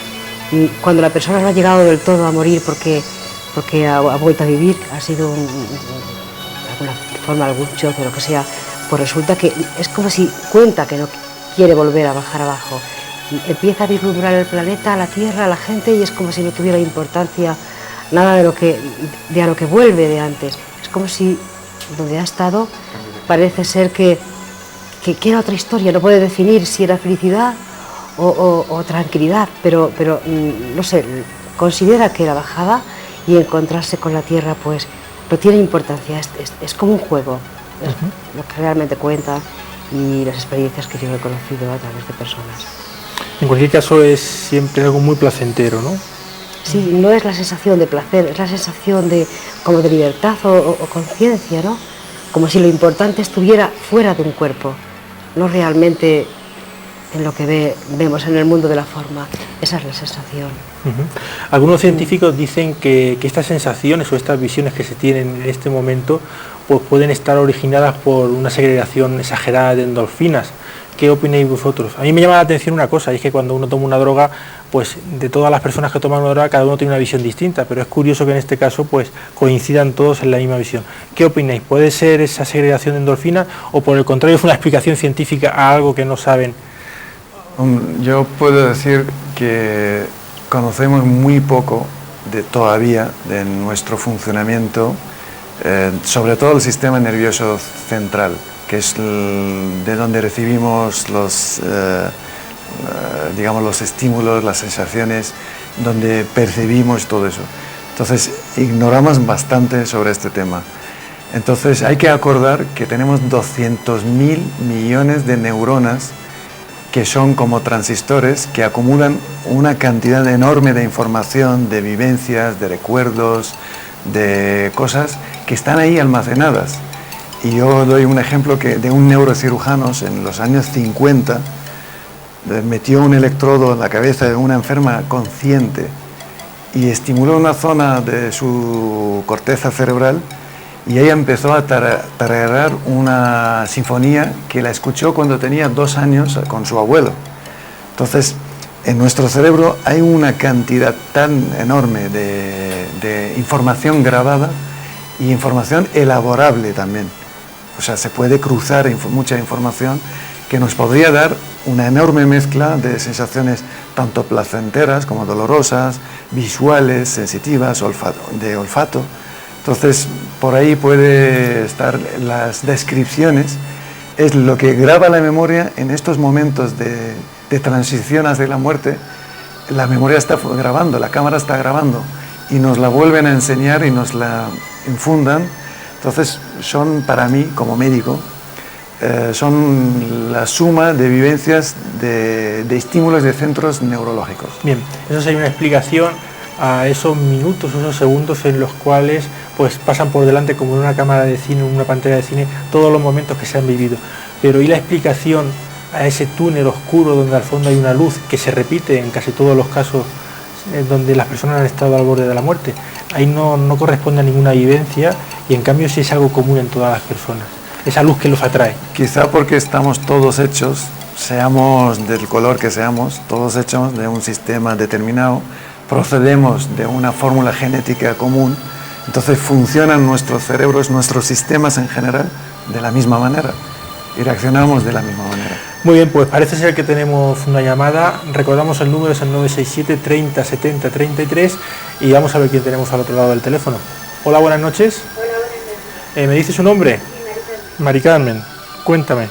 Y cuando la persona no ha llegado del todo a morir porque ha vuelto a vivir, ha sido de alguna forma algún choque o lo que sea, pues resulta que es como si cuenta que no quiere volver a bajar abajo. Empieza a vislumbrar el planeta, la Tierra, la gente, y es como si no tuviera importancia nada de lo que vuelve de antes. Es como si donde ha estado parece ser que era otra historia. No puede definir si era felicidad o tranquilidad, pero no sé, considera que la bajada y encontrarse con la Tierra pues no tiene importancia, es como un juego, es lo que realmente cuenta, y las experiencias que yo he conocido a través de personas. En cualquier caso es siempre algo muy placentero, ¿no? Sí, no es la sensación de placer, es la sensación como de libertad o conciencia, ¿no? Como si lo importante estuviera fuera de un cuerpo, no realmente en lo que vemos en el mundo de la forma. Esa es la sensación. Algunos científicos dicen que estas sensaciones o estas visiones que se tienen en este momento pues pueden estar originadas por una segregación exagerada de endorfinas. ¿Qué opináis vosotros? A mí me llama la atención una cosa, y es que cuando uno toma una droga, pues de todas las personas que toman una droga, cada uno tiene una visión distinta, pero es curioso que en este caso pues coincidan todos en la misma visión. ¿Qué opináis? ¿Puede ser esa segregación de endorfinas o por el contrario es una explicación científica a algo que no saben? Yo puedo decir que conocemos muy poco todavía de nuestro funcionamiento, sobre todo el sistema nervioso central, que es de donde recibimos digamos, los estímulos, las sensaciones, donde percibimos todo eso. Entonces, ignoramos bastante sobre este tema. Entonces, hay que acordar que tenemos 200.000 millones de neuronas que son como transistores que acumulan una cantidad enorme de información, de vivencias, de recuerdos, de cosas que están ahí almacenadas. Y yo doy un ejemplo de un neurocirujano en los años 50, metió un electrodo en la cabeza de una enferma consciente y estimuló una zona de su corteza cerebral, y ella empezó a tararear una sinfonía que la escuchó cuando tenía 2 años con su abuelo. Entonces, en nuestro cerebro hay una cantidad tan enorme de información grabada y información elaborable también. O sea, se puede cruzar mucha información que nos podría dar una enorme mezcla de sensaciones tanto placenteras como dolorosas, visuales, sensitivas, de olfato. Entonces, por ahí puede estar las descripciones es lo que graba la memoria en estos momentos de transición hacia la muerte. La memoria está grabando, la cámara está grabando y nos la vuelven a enseñar y nos la infundan. Entonces son, para mí como médico, son la suma de vivencias de estímulos de centros neurológicos. Bien, eso sería una explicación a esos minutos, esos segundos en los cuales pues pasan por delante, como en una cámara de cine, en una pantalla de cine, todos los momentos que se han vivido. Pero ¿y la explicación a ese túnel oscuro donde al fondo hay una luz que se repite en casi todos los casos donde las personas han estado al borde de la muerte? Ahí no corresponde a ninguna vivencia y en cambio sí es algo común en todas las personas, esa luz que los atrae. Quizá porque estamos todos hechos, seamos del color que seamos, todos hechos de un sistema determinado, procedemos de una fórmula genética común, entonces funcionan nuestros cerebros, nuestros sistemas en general, de la misma manera y reaccionamos de la misma manera. Muy bien, pues parece ser que tenemos una llamada. Recordamos el número, es el 967 30 70 33 y vamos a ver quién tenemos al otro lado del teléfono. Hola, buenas noches. Hola, buenas noches. ¿Me dice su nombre? Sí, Mari Carmen, cuéntame.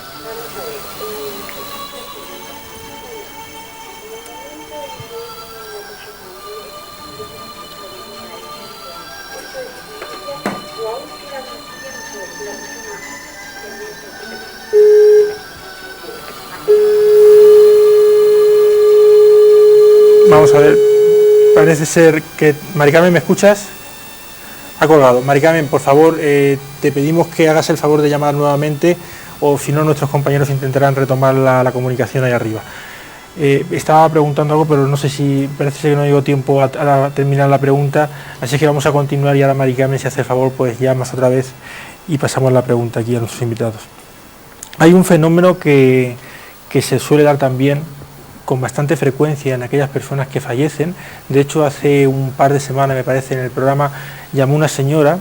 Vamos a ver, parece ser que... Mari Carmen, ¿me escuchas? Ha colgado. Mari Carmen, por favor, te pedimos que hagas el favor de llamar nuevamente o si no nuestros compañeros intentarán retomar la comunicación ahí arriba. Estaba preguntando algo, pero no sé si... Parece ser que no llegó tiempo a terminar la pregunta, así que vamos a continuar y ahora Mari Carmen, si hace el favor, pues llamas otra vez y pasamos la pregunta aquí a nuestros invitados. Hay un fenómeno que se suele dar también con bastante frecuencia en aquellas personas que fallecen. De hecho, hace un par de semanas, me parece, en el programa llamó una señora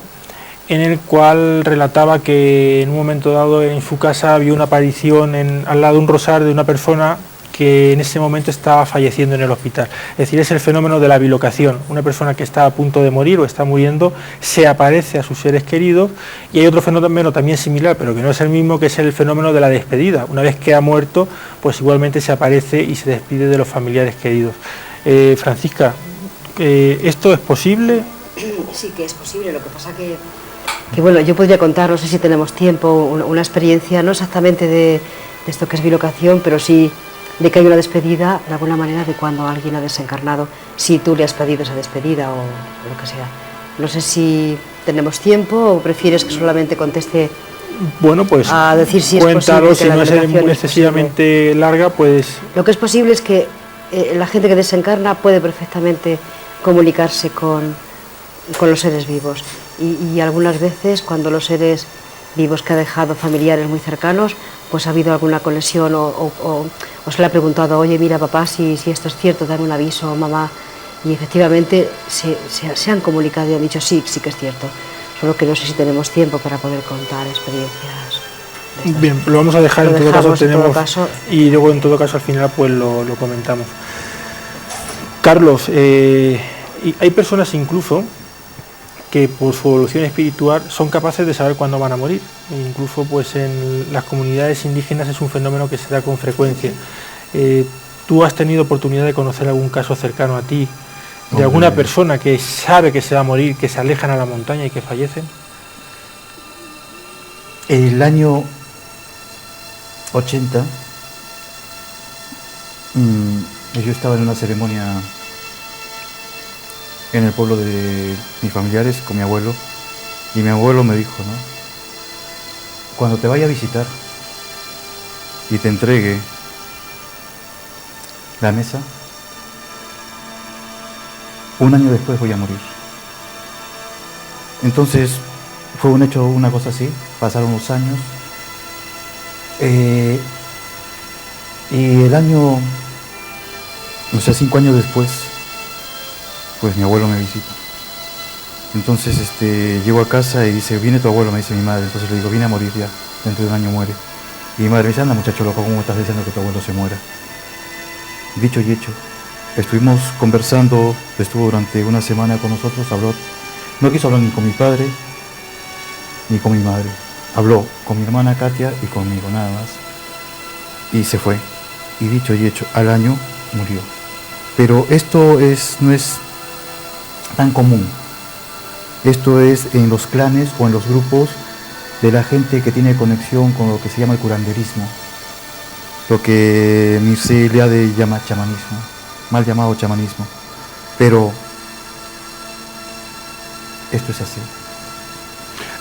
en el cual relataba que en un momento dado en su casa vio una aparición al lado de un rosario de una persona que en ese momento estaba falleciendo en el hospital. Es decir, es el fenómeno de la bilocación. Una persona que está a punto de morir o está muriendo se aparece a sus seres queridos, y hay otro fenómeno también similar, pero que no es el mismo, que es el fenómeno de la despedida. Una vez que ha muerto, pues igualmente se aparece y se despide de los familiares queridos. Francisca, ¿esto es posible? Sí que es posible, lo que pasa que bueno, yo podría contar, no sé si tenemos tiempo, una experiencia, no exactamente de esto que es bilocación, pero sí de que hay una despedida, de alguna manera, de cuando alguien ha desencarnado, si tú le has pedido esa despedida o lo que sea. No sé si tenemos tiempo o prefieres que solamente conteste. Bueno, pues a decir si cuéntalo, es si no es excesivamente larga, pues... Lo que es posible es que la gente que desencarna puede perfectamente comunicarse con los seres vivos y algunas veces cuando los seres vivos que ha dejado familiares muy cercanos, pues ha habido alguna conexión o se le ha preguntado, oye, mira papá, si esto es cierto, dame un aviso, mamá, y efectivamente se han comunicado y han dicho sí que es cierto, solo que no sé si tenemos tiempo para poder contar experiencias. Bien, lo vamos a dejar, en todo caso, y luego en todo caso al final pues lo comentamos. Carlos, hay personas incluso que por su evolución espiritual son capaces de saber cuándo van a morir. Incluso pues en las comunidades indígenas es un fenómeno que se da con frecuencia. ¿Tú has tenido oportunidad de conocer algún caso cercano a ti, de alguna persona que sabe que se va a morir, que se alejan a la montaña y que fallecen? El año 80, yo estaba en una ceremonia en el pueblo de mis familiares con mi abuelo, y mi abuelo me dijo, ¿no? Cuando te vaya a visitar y te entregue la mesa, un año después voy a morir. Entonces fue un hecho, una cosa así, pasaron los años, y el año, no sé, 5 años después, pues mi abuelo me visita. Entonces llego a casa y dice, viene tu abuelo, me dice mi madre. Entonces le digo, viene a morir ya, dentro de un año muere. Y mi madre me dice, anda muchacho loco, ¿cómo estás diciendo que tu abuelo se muera? Dicho y hecho, estuvimos conversando, estuvo durante una semana con nosotros, habló, no quiso hablar ni con mi padre, ni con mi madre. habló con mi hermana Katia y conmigo nada más. Y se fue. Y dicho y hecho, al año murió. Pero esto no es tan común. Esto es en los clanes o en los grupos de la gente que tiene conexión con lo que se llama el curanderismo, lo que Mircea Eliade llama chamanismo, mal llamado chamanismo. Pero esto es así.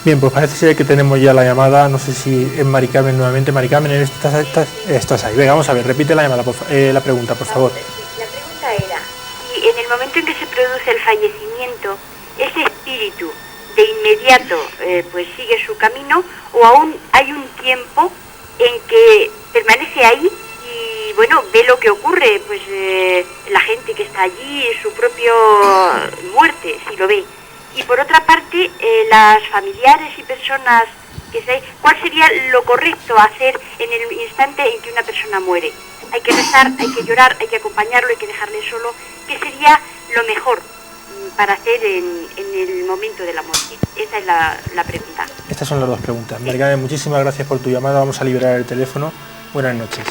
Bien, pues parece ser que tenemos ya la llamada, no sé si es Mari Carmen nuevamente. Mari Carmen, estás ahí. Venga, vamos a ver, repite la llamada, la pregunta, por favor. La pregunta era, si en el momento en que se produce el fallecimiento, ese espíritu de inmediato pues sigue su camino, o aún hay un tiempo en que permanece ahí y bueno, ve lo que ocurre, pues la gente que está allí, su propia muerte, si lo ve. Y por otra parte, las familiares y personas que se... ¿Cuál sería lo correcto hacer en el instante en que una persona muere? Hay que rezar, hay que llorar, hay que acompañarlo, hay que dejarle solo. ¿Qué sería lo mejor para hacer en el momento de la muerte? Esa es la pregunta. Estas son las dos preguntas. Mari Carmen, muchísimas gracias por tu llamada. Vamos a liberar el teléfono. Buenas noches.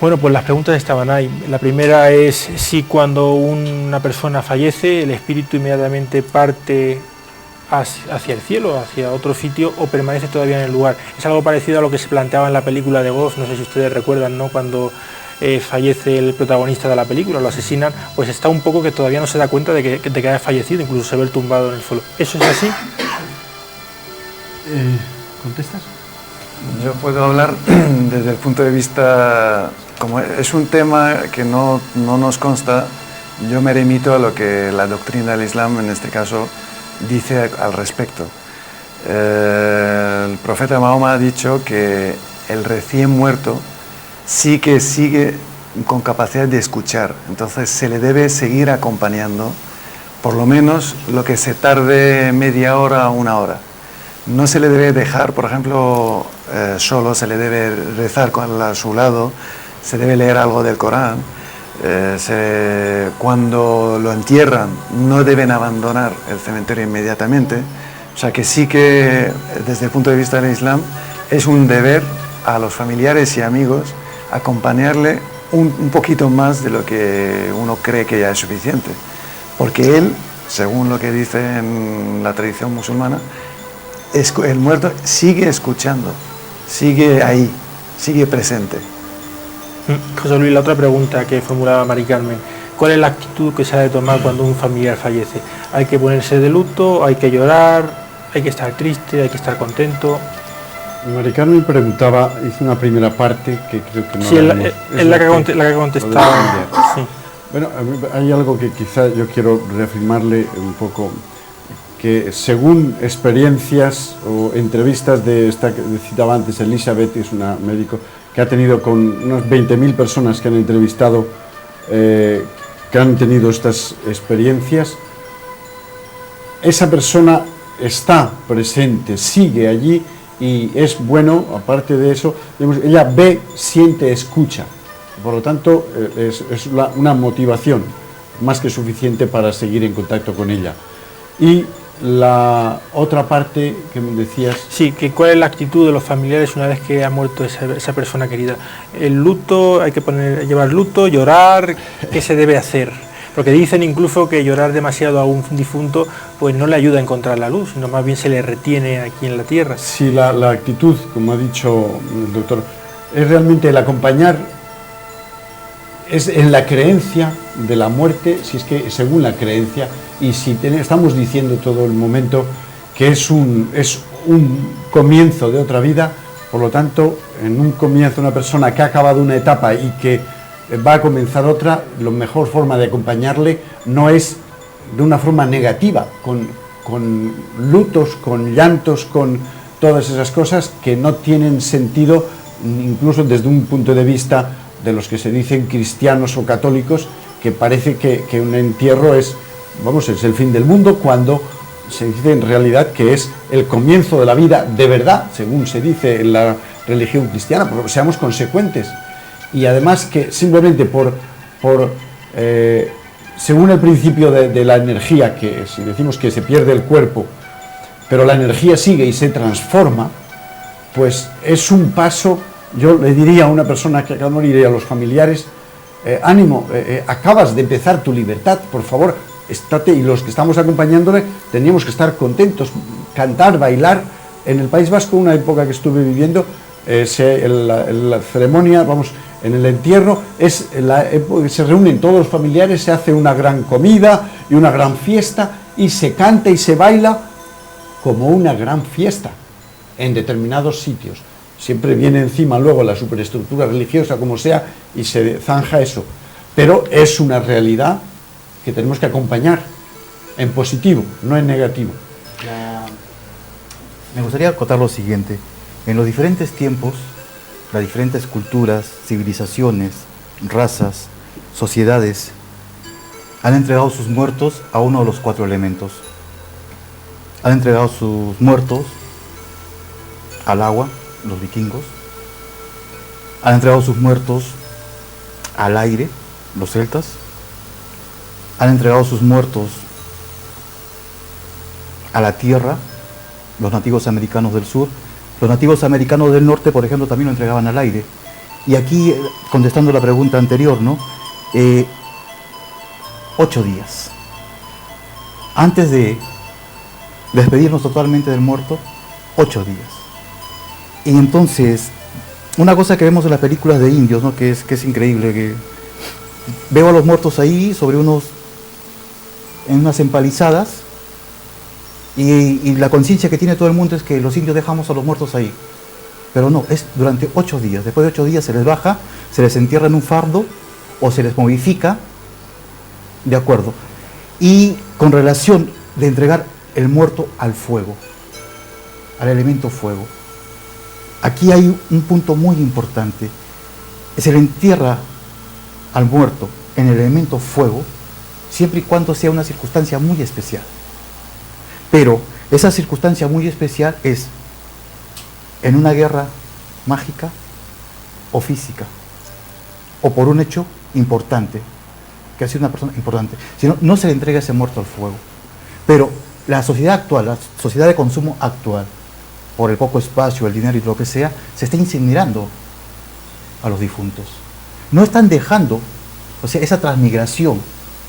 Bueno, pues las preguntas estaban ahí. La primera es si cuando una persona fallece, el espíritu inmediatamente parte hacia el cielo, hacia otro sitio, o permanece todavía en el lugar. Es algo parecido a lo que se planteaba en la película de Ghost, no sé si ustedes recuerdan, ¿no? Cuando fallece el protagonista de la película, lo asesinan, pues está un poco que todavía no se da cuenta de que haya fallecido, incluso se ve el tumbado en el suelo. ¿Eso es así? ¿Contestas? Yo puedo hablar desde el punto de vista, como es un tema que no nos consta, yo me remito a lo que la doctrina del Islam, en este caso, dice al respecto. El profeta Mahoma ha dicho que el recién muerto sí que sigue con capacidad de escuchar, entonces se le debe seguir acompañando, por lo menos lo que se tarde media hora o una hora. No se le debe dejar, por ejemplo, solo, se le debe rezar a su lado, se debe leer algo del Corán. Cuando lo entierran no deben abandonar el cementerio inmediatamente. O sea que sí que desde el punto de vista del Islam es un deber a los familiares y amigos acompañarle un poquito más de lo que uno cree que ya es suficiente. Porque él, según lo que dice en la tradición musulmana, el muerto sigue escuchando, sigue ahí, sigue presente. José Luis, la otra pregunta que formulaba Mari Carmen, ¿cuál es la actitud que se ha de tomar cuando un familiar fallece? ¿Hay que ponerse de luto, hay que llorar, hay que estar triste, hay que estar contento? Mari Carmen preguntaba, hizo una primera parte que creo que no... Sí, es la que ha contestado. Sí. Bueno, hay algo que quizá yo quiero reafirmarle un poco, que según experiencias o entrevistas de esta que citaba antes, Elizabeth, es una médico que ha tenido con unas 20.000 personas que han entrevistado, que han tenido estas experiencias, esa persona está presente, sigue allí y es bueno, aparte de eso, digamos, ella ve, siente, escucha. Por lo tanto, es una motivación más que suficiente para seguir en contacto con ella. Y la otra parte que me decías... Sí, que cuál es la actitud de los familiares una vez que ha muerto esa persona querida. El luto, hay que llevar luto, llorar, ¿qué se debe hacer? Porque dicen incluso que llorar demasiado a un difunto pues no le ayuda a encontrar la luz, sino más bien se le retiene aquí en la tierra. Sí, la actitud, como ha dicho el doctor, es realmente el acompañar, es en la creencia de la muerte, si es que según la creencia, y si estamos diciendo todo el momento que es un comienzo de otra vida, por lo tanto, en un comienzo una persona que ha acabado una etapa y que va a comenzar otra, la mejor forma de acompañarle no es de una forma negativa, con lutos, con llantos, con todas esas cosas que no tienen sentido, incluso desde un punto de vista de los que se dicen cristianos o católicos, que parece que un entierro es el fin del mundo, cuando se dice en realidad que es el comienzo de la vida de verdad, según se dice en la religión cristiana. Pero seamos consecuentes. Y además que simplemente según el principio de la energía, que si decimos que se pierde el cuerpo, pero la energía sigue y se transforma, pues es un paso. Yo le diría a una persona que acaba de morir y a los familiares, ánimo, acabas de empezar tu libertad, por favor, estate, y los que estamos acompañándole teníamos que estar contentos, cantar, bailar. En el País Vasco, una época que estuve viviendo, la ceremonia, vamos, en el entierro, es la época que se reúnen todos los familiares, se hace una gran comida y una gran fiesta, y se canta y se baila como una gran fiesta en determinados sitios. Siempre viene encima luego la superestructura religiosa, como sea, y se zanja eso. Pero es una realidad que tenemos que acompañar en positivo, no en negativo. Me gustaría acotar lo siguiente. En los diferentes tiempos, las diferentes culturas, civilizaciones, razas, sociedades, han entregado sus muertos a uno de los 4 elementos. Han entregado sus muertos al agua, los vikingos. Han entregado sus muertos al aire, los celtas. Han entregado sus muertos a la tierra, los nativos americanos del sur. Los nativos americanos del norte, por ejemplo, también lo entregaban al aire. Y aquí, contestando la pregunta anterior, ¿no? 8 días. Antes de despedirnos totalmente del muerto, 8 días. Y entonces, una cosa que vemos en las películas de indios, ¿no? que es increíble, que veo a los muertos ahí en unas empalizadas, y la conciencia que tiene todo el mundo es que los indios dejamos a los muertos ahí. Pero no, es durante 8 días. Después de 8 días se les baja, se les entierra en un fardo o se les momifica, de acuerdo. Y con relación de entregar el muerto al fuego, al elemento fuego. Aquí hay un punto muy importante. Se le entierra al muerto en el elemento fuego, siempre y cuando sea una circunstancia muy especial. Pero esa circunstancia muy especial es en una guerra mágica o física, o por un hecho importante, que ha sido una persona importante. Si no, no se le entrega ese muerto al fuego. Pero la sociedad actual, la sociedad de consumo actual, por el poco espacio, el dinero y lo que sea, se está incinerando a los difuntos. No están dejando, o sea, esa transmigración,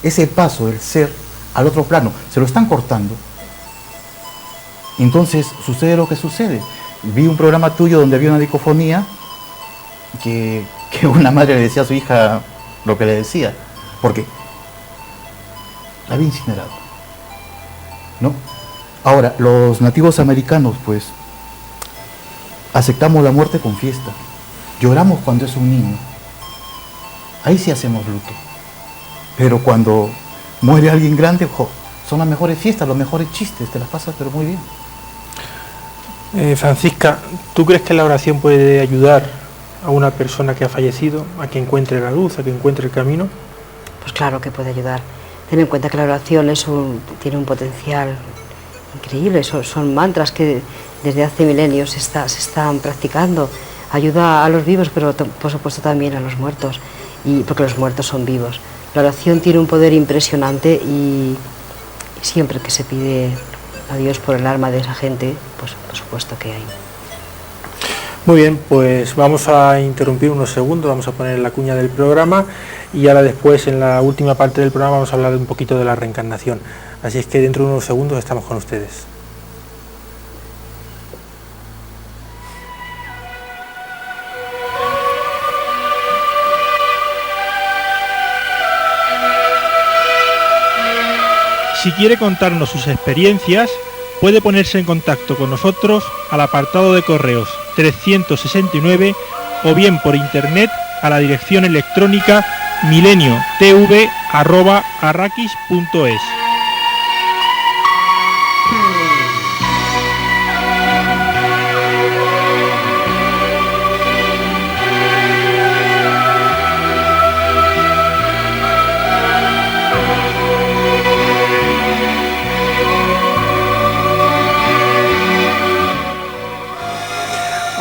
ese paso del ser al otro plano, se lo están cortando. Entonces sucede lo que sucede. Vi un programa tuyo donde había una dicofonía que una madre le decía a su hija lo que le decía, porque la había incinerado, ¿no? Ahora, los nativos americanos, pues, aceptamos la muerte con fiesta, lloramos cuando es un niño, ahí sí hacemos luto, pero cuando muere alguien grande, son las mejores fiestas, los mejores chistes, te las pasas pero muy bien. Francisca, ¿tú crees que la oración puede ayudar a una persona que ha fallecido a que encuentre la luz, a que encuentre el camino? Pues claro que puede ayudar. Ten en cuenta que la oración tiene un potencial increíble, son mantras que desde hace milenios se están practicando. Ayuda a los vivos, pero por supuesto también a los muertos, porque los muertos son vivos. La oración tiene un poder impresionante y siempre que se pide a Dios por el alma de esa gente, pues por supuesto que hay. Muy bien, pues vamos a interrumpir unos segundos, vamos a poner la cuña del programa y ahora después en la última parte del programa vamos a hablar un poquito de la reencarnación. Así es que dentro de unos segundos estamos con ustedes. Si quiere contarnos sus experiencias, puede ponerse en contacto con nosotros al apartado de correos 369 o bien por internet a la dirección electrónica mileniotv@arrakis.es.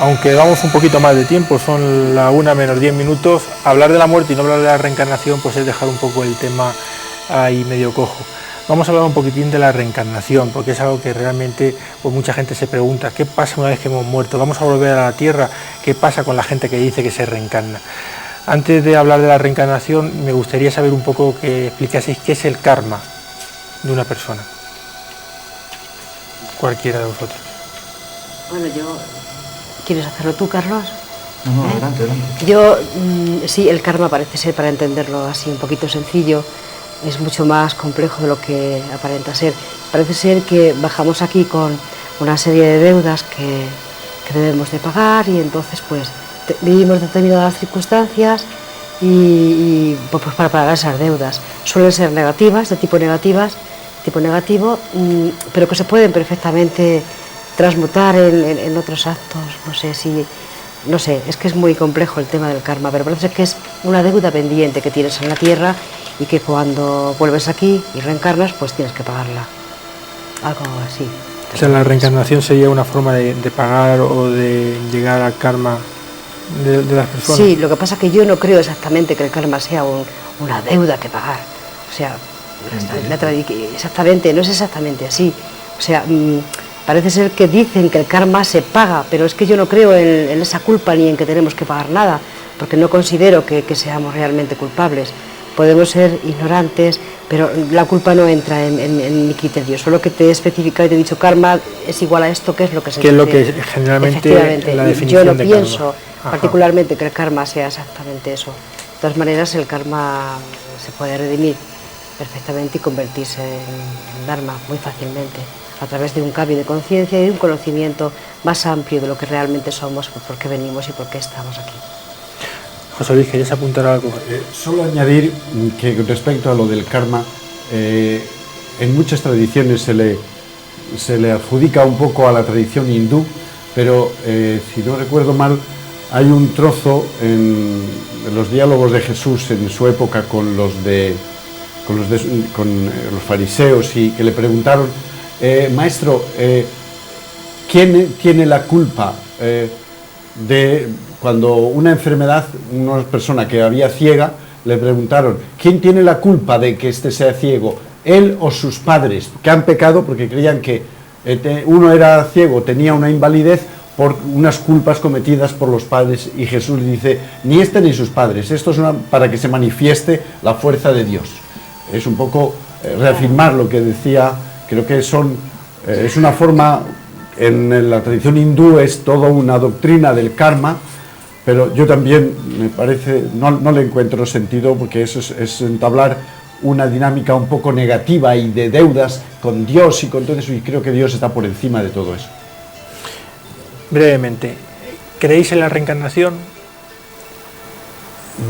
Aunque vamos un poquito más de tiempo, son la 1 menos 10 minutos, hablar de la muerte y no hablar de la reencarnación pues es dejar un poco el tema ahí medio cojo. vamos a hablar un poquitín de la reencarnación, porque es algo que realmente pues, mucha gente se pregunta, ¿qué pasa una vez que hemos muerto? ¿Vamos a volver a la Tierra? ¿Qué pasa con la gente que dice que se reencarna? Antes de hablar de la reencarnación, me gustaría saber un poco que explicaseis qué es el karma de una persona. Cualquiera de vosotros. Bueno, ¿quieres hacerlo tú, Carlos? No, adelante, adelante. Yo, sí, el karma parece ser, para entenderlo así un poquito sencillo, es mucho más complejo de lo que aparenta ser. Parece ser que bajamos aquí con una serie de deudas que debemos de pagar y entonces pues vivimos determinadas circunstancias y pues para pagar esas deudas. Suelen ser negativas, de tipo negativo, pero que se pueden perfectamente transmutar en otros actos. No sé, es que es muy complejo el tema del karma, pero parece que es una deuda pendiente que tienes en la tierra y que cuando vuelves aquí y reencarnas, pues tienes que pagarla. Algo así. O sea, la reencarnación sería una forma de pagar o de llegar al karma de las personas. Sí, lo que pasa es que yo no creo exactamente que el karma sea una deuda que pagar. O sea, exactamente, no es exactamente así. O sea, parece ser que dicen que el karma se paga, pero es que yo no creo en esa culpa ni en que tenemos que pagar nada, porque no considero que seamos realmente culpables. Podemos ser ignorantes, pero la culpa no entra en mi criterio. Solo que te he especificado y te he dicho karma es igual a esto, que es lo que se ¿Qué es lo que generalmente la definición yo no de pienso karma? particularmente que el karma sea exactamente eso. De todas maneras, el karma se puede redimir perfectamente y convertirse en dharma muy fácilmente, a través de un cambio de conciencia y de un conocimiento más amplio de lo que realmente somos, por qué venimos y por qué estamos aquí. José Luis, ¿querías apuntar algo? Solo añadir que respecto a lo del karma, en muchas tradiciones se le adjudica un poco a la tradición hindú, pero si no recuerdo mal, hay un trozo en los diálogos de Jesús en su época con los fariseos, y que le preguntaron, maestro, ¿quién tiene la culpa de cuando una enfermedad, una persona que había ciega, le preguntaron, ¿quién tiene la culpa de que éste sea ciego? ¿Él o sus padres, que han pecado porque creían que uno era ciego, tenía una invalidez por unas culpas cometidas por los padres? Y Jesús dice, ni este ni sus padres, esto es para que se manifieste la fuerza de Dios. Es un poco reafirmar lo que decía. Creo que es una forma, en la tradición hindú es toda una doctrina del karma, pero yo también me parece, no le encuentro sentido, porque eso es entablar una dinámica un poco negativa y de deudas con Dios y con todo eso, y creo que Dios está por encima de todo eso. Brevemente, ¿creéis en la reencarnación?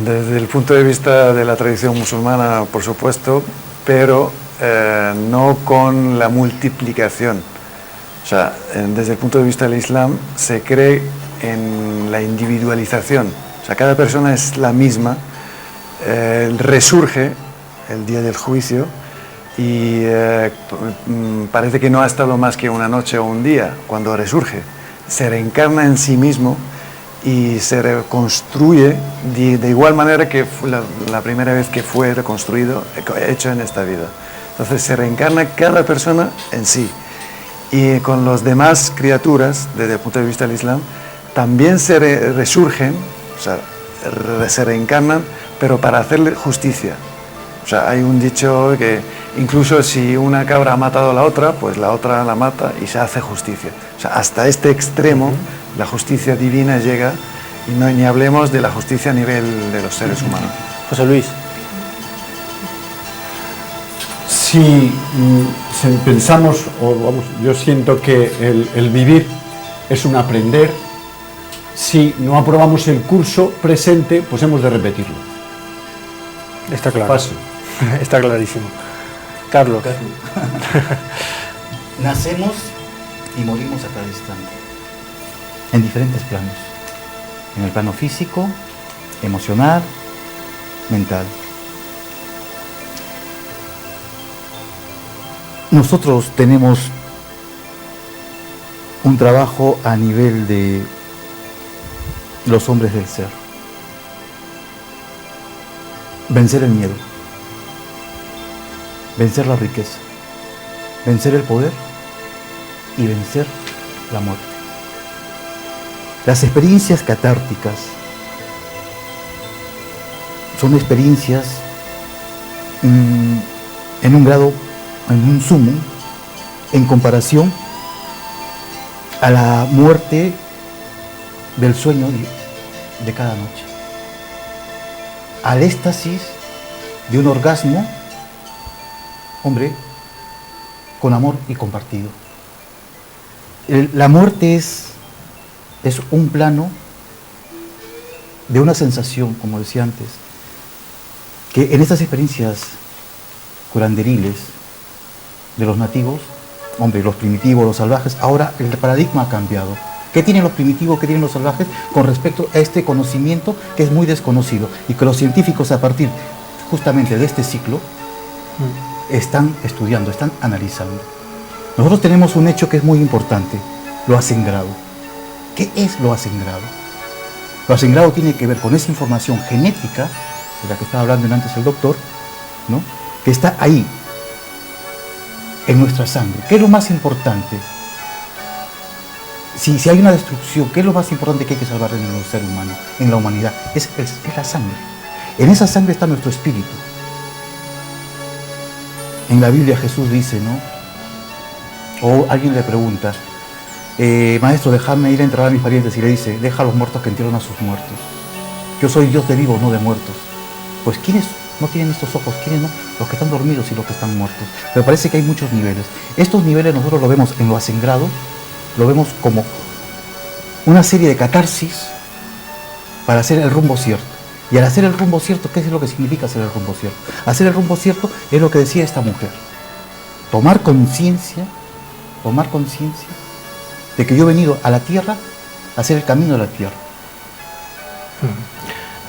Desde el punto de vista de la tradición musulmana, por supuesto, pero no con la multiplicación. O sea, desde el punto de vista del Islam se cree en la individualización. O sea, cada persona es la misma, resurge el día del juicio y parece que no ha estado más que una noche o un día cuando resurge. Se reencarna en sí mismo y se reconstruye de igual manera que la primera vez que fue reconstruido, hecho en esta vida. Entonces se reencarna cada persona en sí. Y con las demás criaturas, desde el punto de vista del Islam, también se resurgen, o sea, se reencarnan, pero para hacerle justicia. O sea, hay un dicho que incluso si una cabra ha matado a la otra, pues la otra la mata y se hace justicia. O sea, hasta este extremo la justicia divina llega, y no ni hablemos de la justicia a nivel de los seres humanos. José Luis. Si pensamos, yo siento que el vivir es un aprender. Si no aprobamos el curso presente, pues hemos de repetirlo. Está claro. Paso. Está clarísimo. Carlos. Nacemos y morimos a cada instante, en diferentes planos, en el plano físico, emocional, mental. Nosotros tenemos un trabajo a nivel de los hombres del ser. Vencer el miedo, vencer la riqueza, vencer el poder y vencer la muerte. Las experiencias catárticas son experiencias en un grado, en un sumo, en comparación a la muerte del sueño de cada noche, al éxtasis de un orgasmo, hombre, con amor y compartido. La muerte es un plano de una sensación, como decía antes, que en estas experiencias curanderiles de los nativos, hombre, los primitivos, los salvajes, ahora el paradigma ha cambiado. ¿Qué tienen los primitivos, qué tienen los salvajes con respecto a este conocimiento que es muy desconocido y que los científicos a partir justamente de este ciclo están estudiando, están analizando? Nosotros tenemos un hecho que es muy importante, lo acengrado. ¿Qué es lo acengrado? Lo acengrado tiene que ver con esa información genética, de la que estaba hablando antes el doctor, ¿no?, que está ahí, en nuestra sangre. ¿Qué es lo más importante? Si hay una destrucción, ¿qué es lo más importante que hay que salvar en el ser humano, en la humanidad? Es la sangre. En esa sangre está nuestro espíritu. En la Biblia Jesús dice, ¿no?, o alguien le pregunta, maestro, déjame ir a enterrar a mis parientes, y le dice, deja a los muertos que entierren a sus muertos. Yo soy Dios de vivos, no de muertos. Pues ¿quiénes no tienen estos ojos? ¿Quiénes no? Los que están dormidos y los que están muertos. Pero parece que hay muchos niveles. Estos niveles nosotros lo vemos en lo acengrado, lo vemos como una serie de catarsis para hacer el rumbo cierto. Y al hacer el rumbo cierto, ¿qué es lo que significa hacer el rumbo cierto? Hacer el rumbo cierto es lo que decía esta mujer. Tomar conciencia de que yo he venido a la tierra a hacer el camino de la tierra.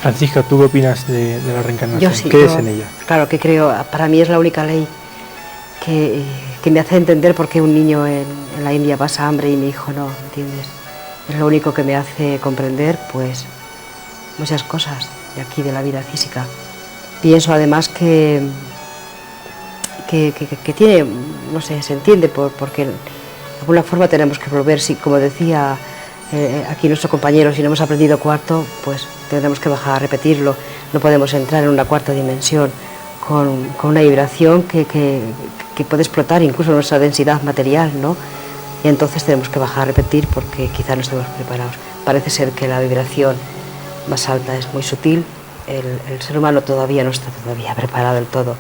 Francisca, ¿tú qué opinas de la reencarnación? Yo sí, ¿Qué es en ella? Claro, que creo, para mí es la única ley que me hace entender por qué un niño en la India pasa hambre y mi hijo no, ¿entiendes? Es lo único que me hace comprender, pues, muchas cosas de aquí, de la vida física. Pienso además que tiene, no sé, se entiende porque de alguna forma tenemos que volver, si, como decía aquí nuestro compañero, si no hemos aprendido cuarto, pues tendremos que bajar a repetirlo. No podemos entrar en una cuarta dimensión con una vibración que puede explotar incluso nuestra densidad material, ¿no? Y entonces tenemos que bajar a repetir porque quizá no estemos preparados. Parece ser que la vibración más alta es muy sutil. El ser humano todavía no está preparado del todo,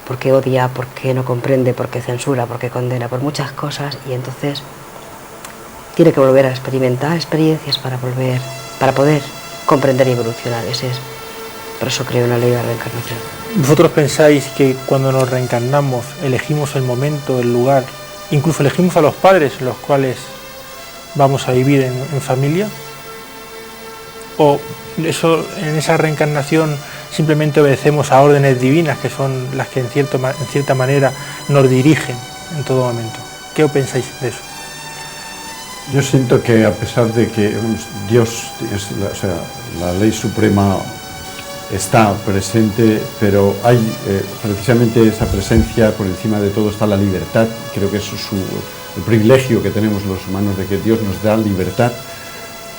porque odia, porque no comprende, porque censura, porque condena, por muchas cosas, y entonces tiene que volver a experimentar experiencias para poder comprender y evolucionar. Por eso creo en la ley de la reencarnación. ¿Vosotros pensáis que cuando nos reencarnamos elegimos el momento, el lugar, incluso elegimos a los padres los cuales vamos a vivir en familia? ¿O en esa reencarnación simplemente obedecemos a órdenes divinas que son las que en cierta manera nos dirigen en todo momento? ¿Qué pensáis de eso? Yo siento que a pesar de que Dios, la ley suprema está presente, pero hay precisamente esa presencia, por encima de todo está la libertad. Creo que eso es el privilegio que tenemos los humanos, de que Dios nos da libertad,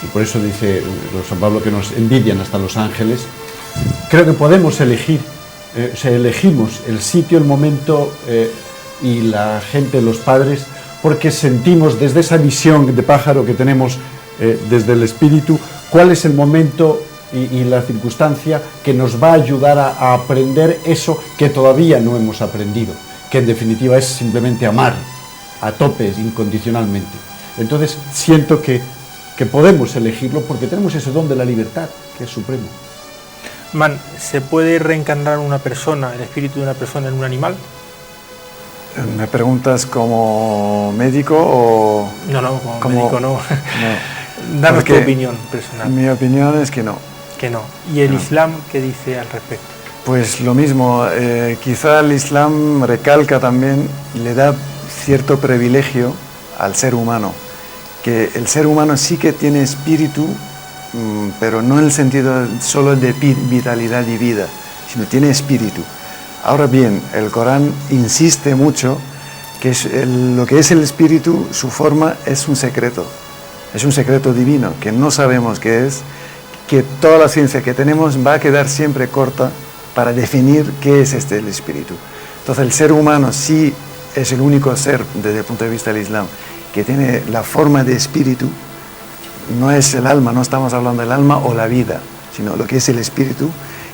y por eso dice San Pablo que nos envidian hasta los ángeles. Creo que podemos elegir, elegimos el sitio, el momento y la gente, los padres, porque sentimos desde esa visión de pájaro que tenemos desde el espíritu, cuál es el momento y la circunstancia que nos va a ayudar a aprender eso que todavía no hemos aprendido, que en definitiva es simplemente amar a tope, incondicionalmente. Entonces siento que podemos elegirlo porque tenemos ese don de la libertad, que es supremo. ¿Se puede reencarnar una persona, el espíritu de una persona en un animal? ¿Me preguntas como médico o...? No, como médico no. Danos tu opinión personal. Mi opinión es que no. Que no. ¿Y el Islam qué dice al respecto? Pues lo mismo, quizá el Islam recalca también, le da cierto privilegio al ser humano, que el ser humano sí que tiene espíritu, pero no en el sentido solo de vitalidad y vida, sino tiene espíritu. Ahora bien, el Corán insiste mucho que es lo que es el espíritu, su forma es un secreto divino, que no sabemos qué es, que toda la ciencia que tenemos va a quedar siempre corta para definir qué es el espíritu. Entonces el ser humano sí es el único ser, desde el punto de vista del Islam, que tiene la forma de espíritu. No es el alma, no estamos hablando del alma o la vida, sino lo que es el espíritu,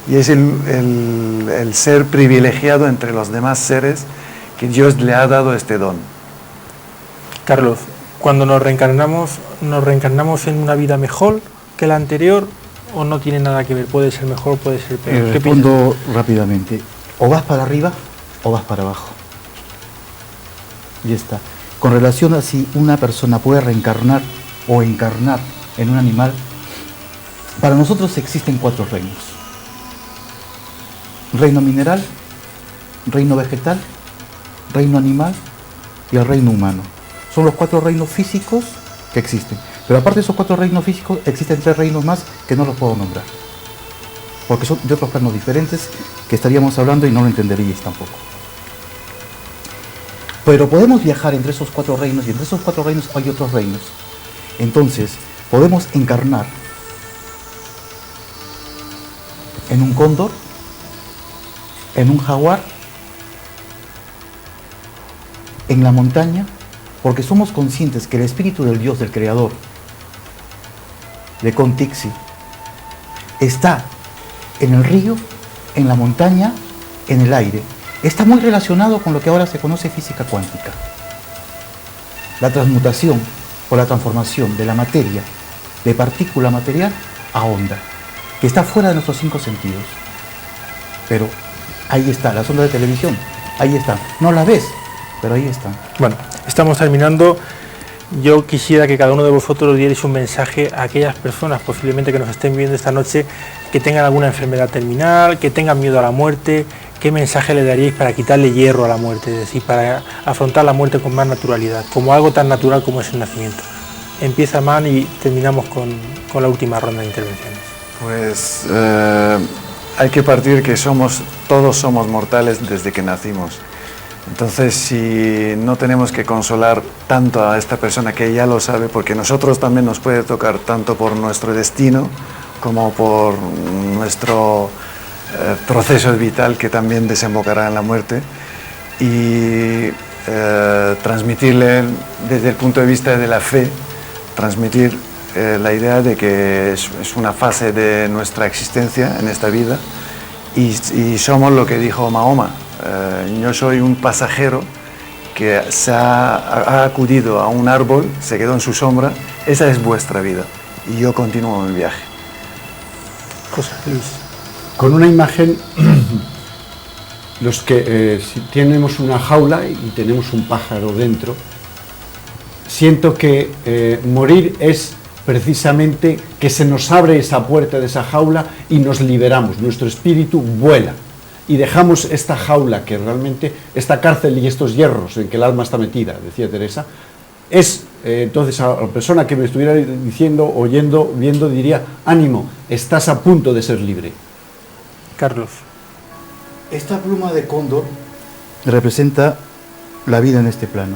y es el ser privilegiado entre los demás seres que Dios le ha dado este don. Carlos, cuando nos reencarnamos en una vida mejor que la anterior, o no tiene nada que ver, puede ser mejor, puede ser peor. ¿Qué Respondo rápidamente, o vas para arriba o vas para abajo. Y está. Con relación a si una persona puede reencarnar o encarnar en un animal, para nosotros existen 4 reinos: reino mineral, reino vegetal, reino animal y el reino humano. Son los 4 reinos físicos que existen. Pero aparte de esos 4 reinos físicos, existen 3 reinos más que no los puedo nombrar, porque son de otros planos diferentes que estaríamos hablando y no lo entenderíais tampoco. Pero podemos viajar entre esos 4 reinos, y entre esos 4 reinos hay otros reinos. Entonces, podemos encarnar en un cóndor, en un jaguar, en la montaña, porque somos conscientes que el espíritu del Dios, del Creador, de Contixi, está en el río, en la montaña, en el aire. Está muy relacionado con lo que ahora se conoce física cuántica. La transmutación o la transformación de la materia, de partícula material a onda, que está fuera de nuestros 5 sentidos. Pero ahí está, las ondas de televisión, ahí están. No las ves, pero ahí están. Bueno, estamos terminando. Yo quisiera que cada uno de vosotros dierais un mensaje a aquellas personas posiblemente que nos estén viendo esta noche, que tengan alguna enfermedad terminal, que tengan miedo a la muerte. ¿Qué mensaje le daríais para quitarle hierro a la muerte? Es decir, para afrontar la muerte con más naturalidad, como algo tan natural como es el nacimiento. Empieza Man y terminamos con la última ronda de intervenciones. Pues hay que partir que todos somos mortales desde que nacimos. Entonces, si no tenemos que consolar tanto a esta persona que ya lo sabe, porque nosotros también nos puede tocar tanto por nuestro destino como por nuestro proceso vital, que también desembocará en la muerte, y transmitirle desde el punto de vista de la fe, transmitir la idea de que es una fase de nuestra existencia en esta vida, y somos lo que dijo Mahoma: yo soy un pasajero que ha acudido a un árbol, se quedó en su sombra, esa es vuestra vida, y yo continúo mi viaje. José Luis. Con una imagen, los que si tenemos una jaula y tenemos un pájaro dentro, siento que morir es precisamente que se nos abre esa puerta de esa jaula y nos liberamos, nuestro espíritu vuela y dejamos esta jaula, que realmente esta cárcel y estos hierros en que el alma está metida, decía Teresa, es entonces a la persona que me estuviera diciendo, oyendo, viendo, diría: ánimo, estás a punto de ser libre. Carlos. Esta pluma de cóndor representa la vida en este plano.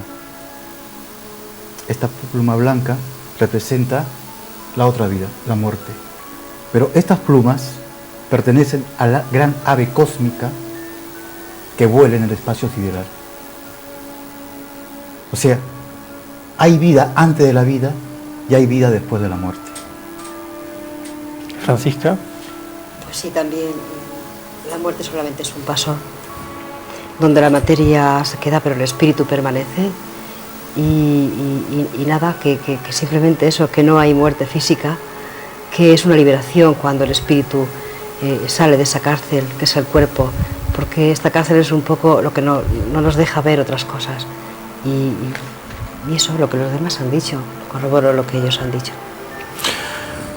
Esta pluma blanca representa la otra vida, la muerte. Pero estas plumas pertenecen a la gran ave cósmica que vuela en el espacio sideral. O sea, hay vida antes de la vida y hay vida después de la muerte. Francisca. Pues sí, también la muerte solamente es un paso, donde la materia se queda pero el espíritu permanece, y nada, que simplemente eso, que no hay muerte física, que es una liberación cuando el espíritu sale de esa cárcel que es el cuerpo, porque esta cárcel es un poco lo que no nos deja ver otras cosas, y eso es lo que los demás han dicho, corroboro lo que ellos han dicho.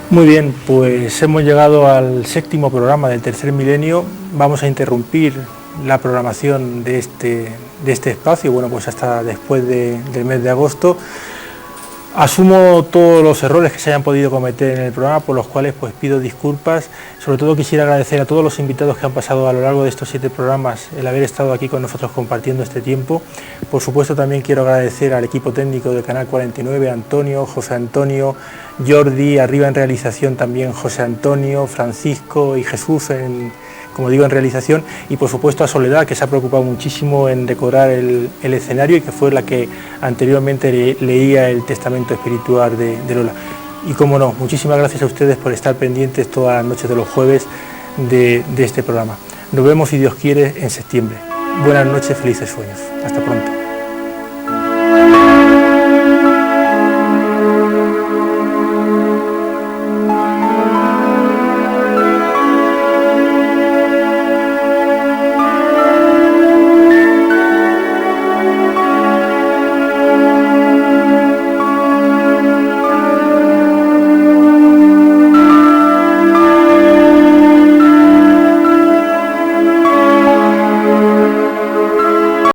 Muy bien, pues hemos llegado al 7º programa del tercer milenio. Vamos a interrumpir la programación de este espacio, bueno, pues hasta después del mes de agosto. Asumo todos los errores que se hayan podido cometer en el programa, por los cuales pues pido disculpas. Sobre todo quisiera agradecer a todos los invitados que han pasado a lo largo de estos 7 programas el haber estado aquí con nosotros compartiendo este tiempo. Por supuesto también quiero agradecer al equipo técnico de Canal 49, Antonio, José Antonio, Jordi, arriba en realización también José Antonio, Francisco y Jesús como digo, en realización, y por supuesto a Soledad, que se ha preocupado muchísimo en decorar el escenario y que fue la que anteriormente leía el testamento espiritual de Lola. Y como no, muchísimas gracias a ustedes por estar pendientes todas las noches de los jueves de este programa. Nos vemos, si Dios quiere, en septiembre. Buenas noches, felices sueños. Hasta pronto.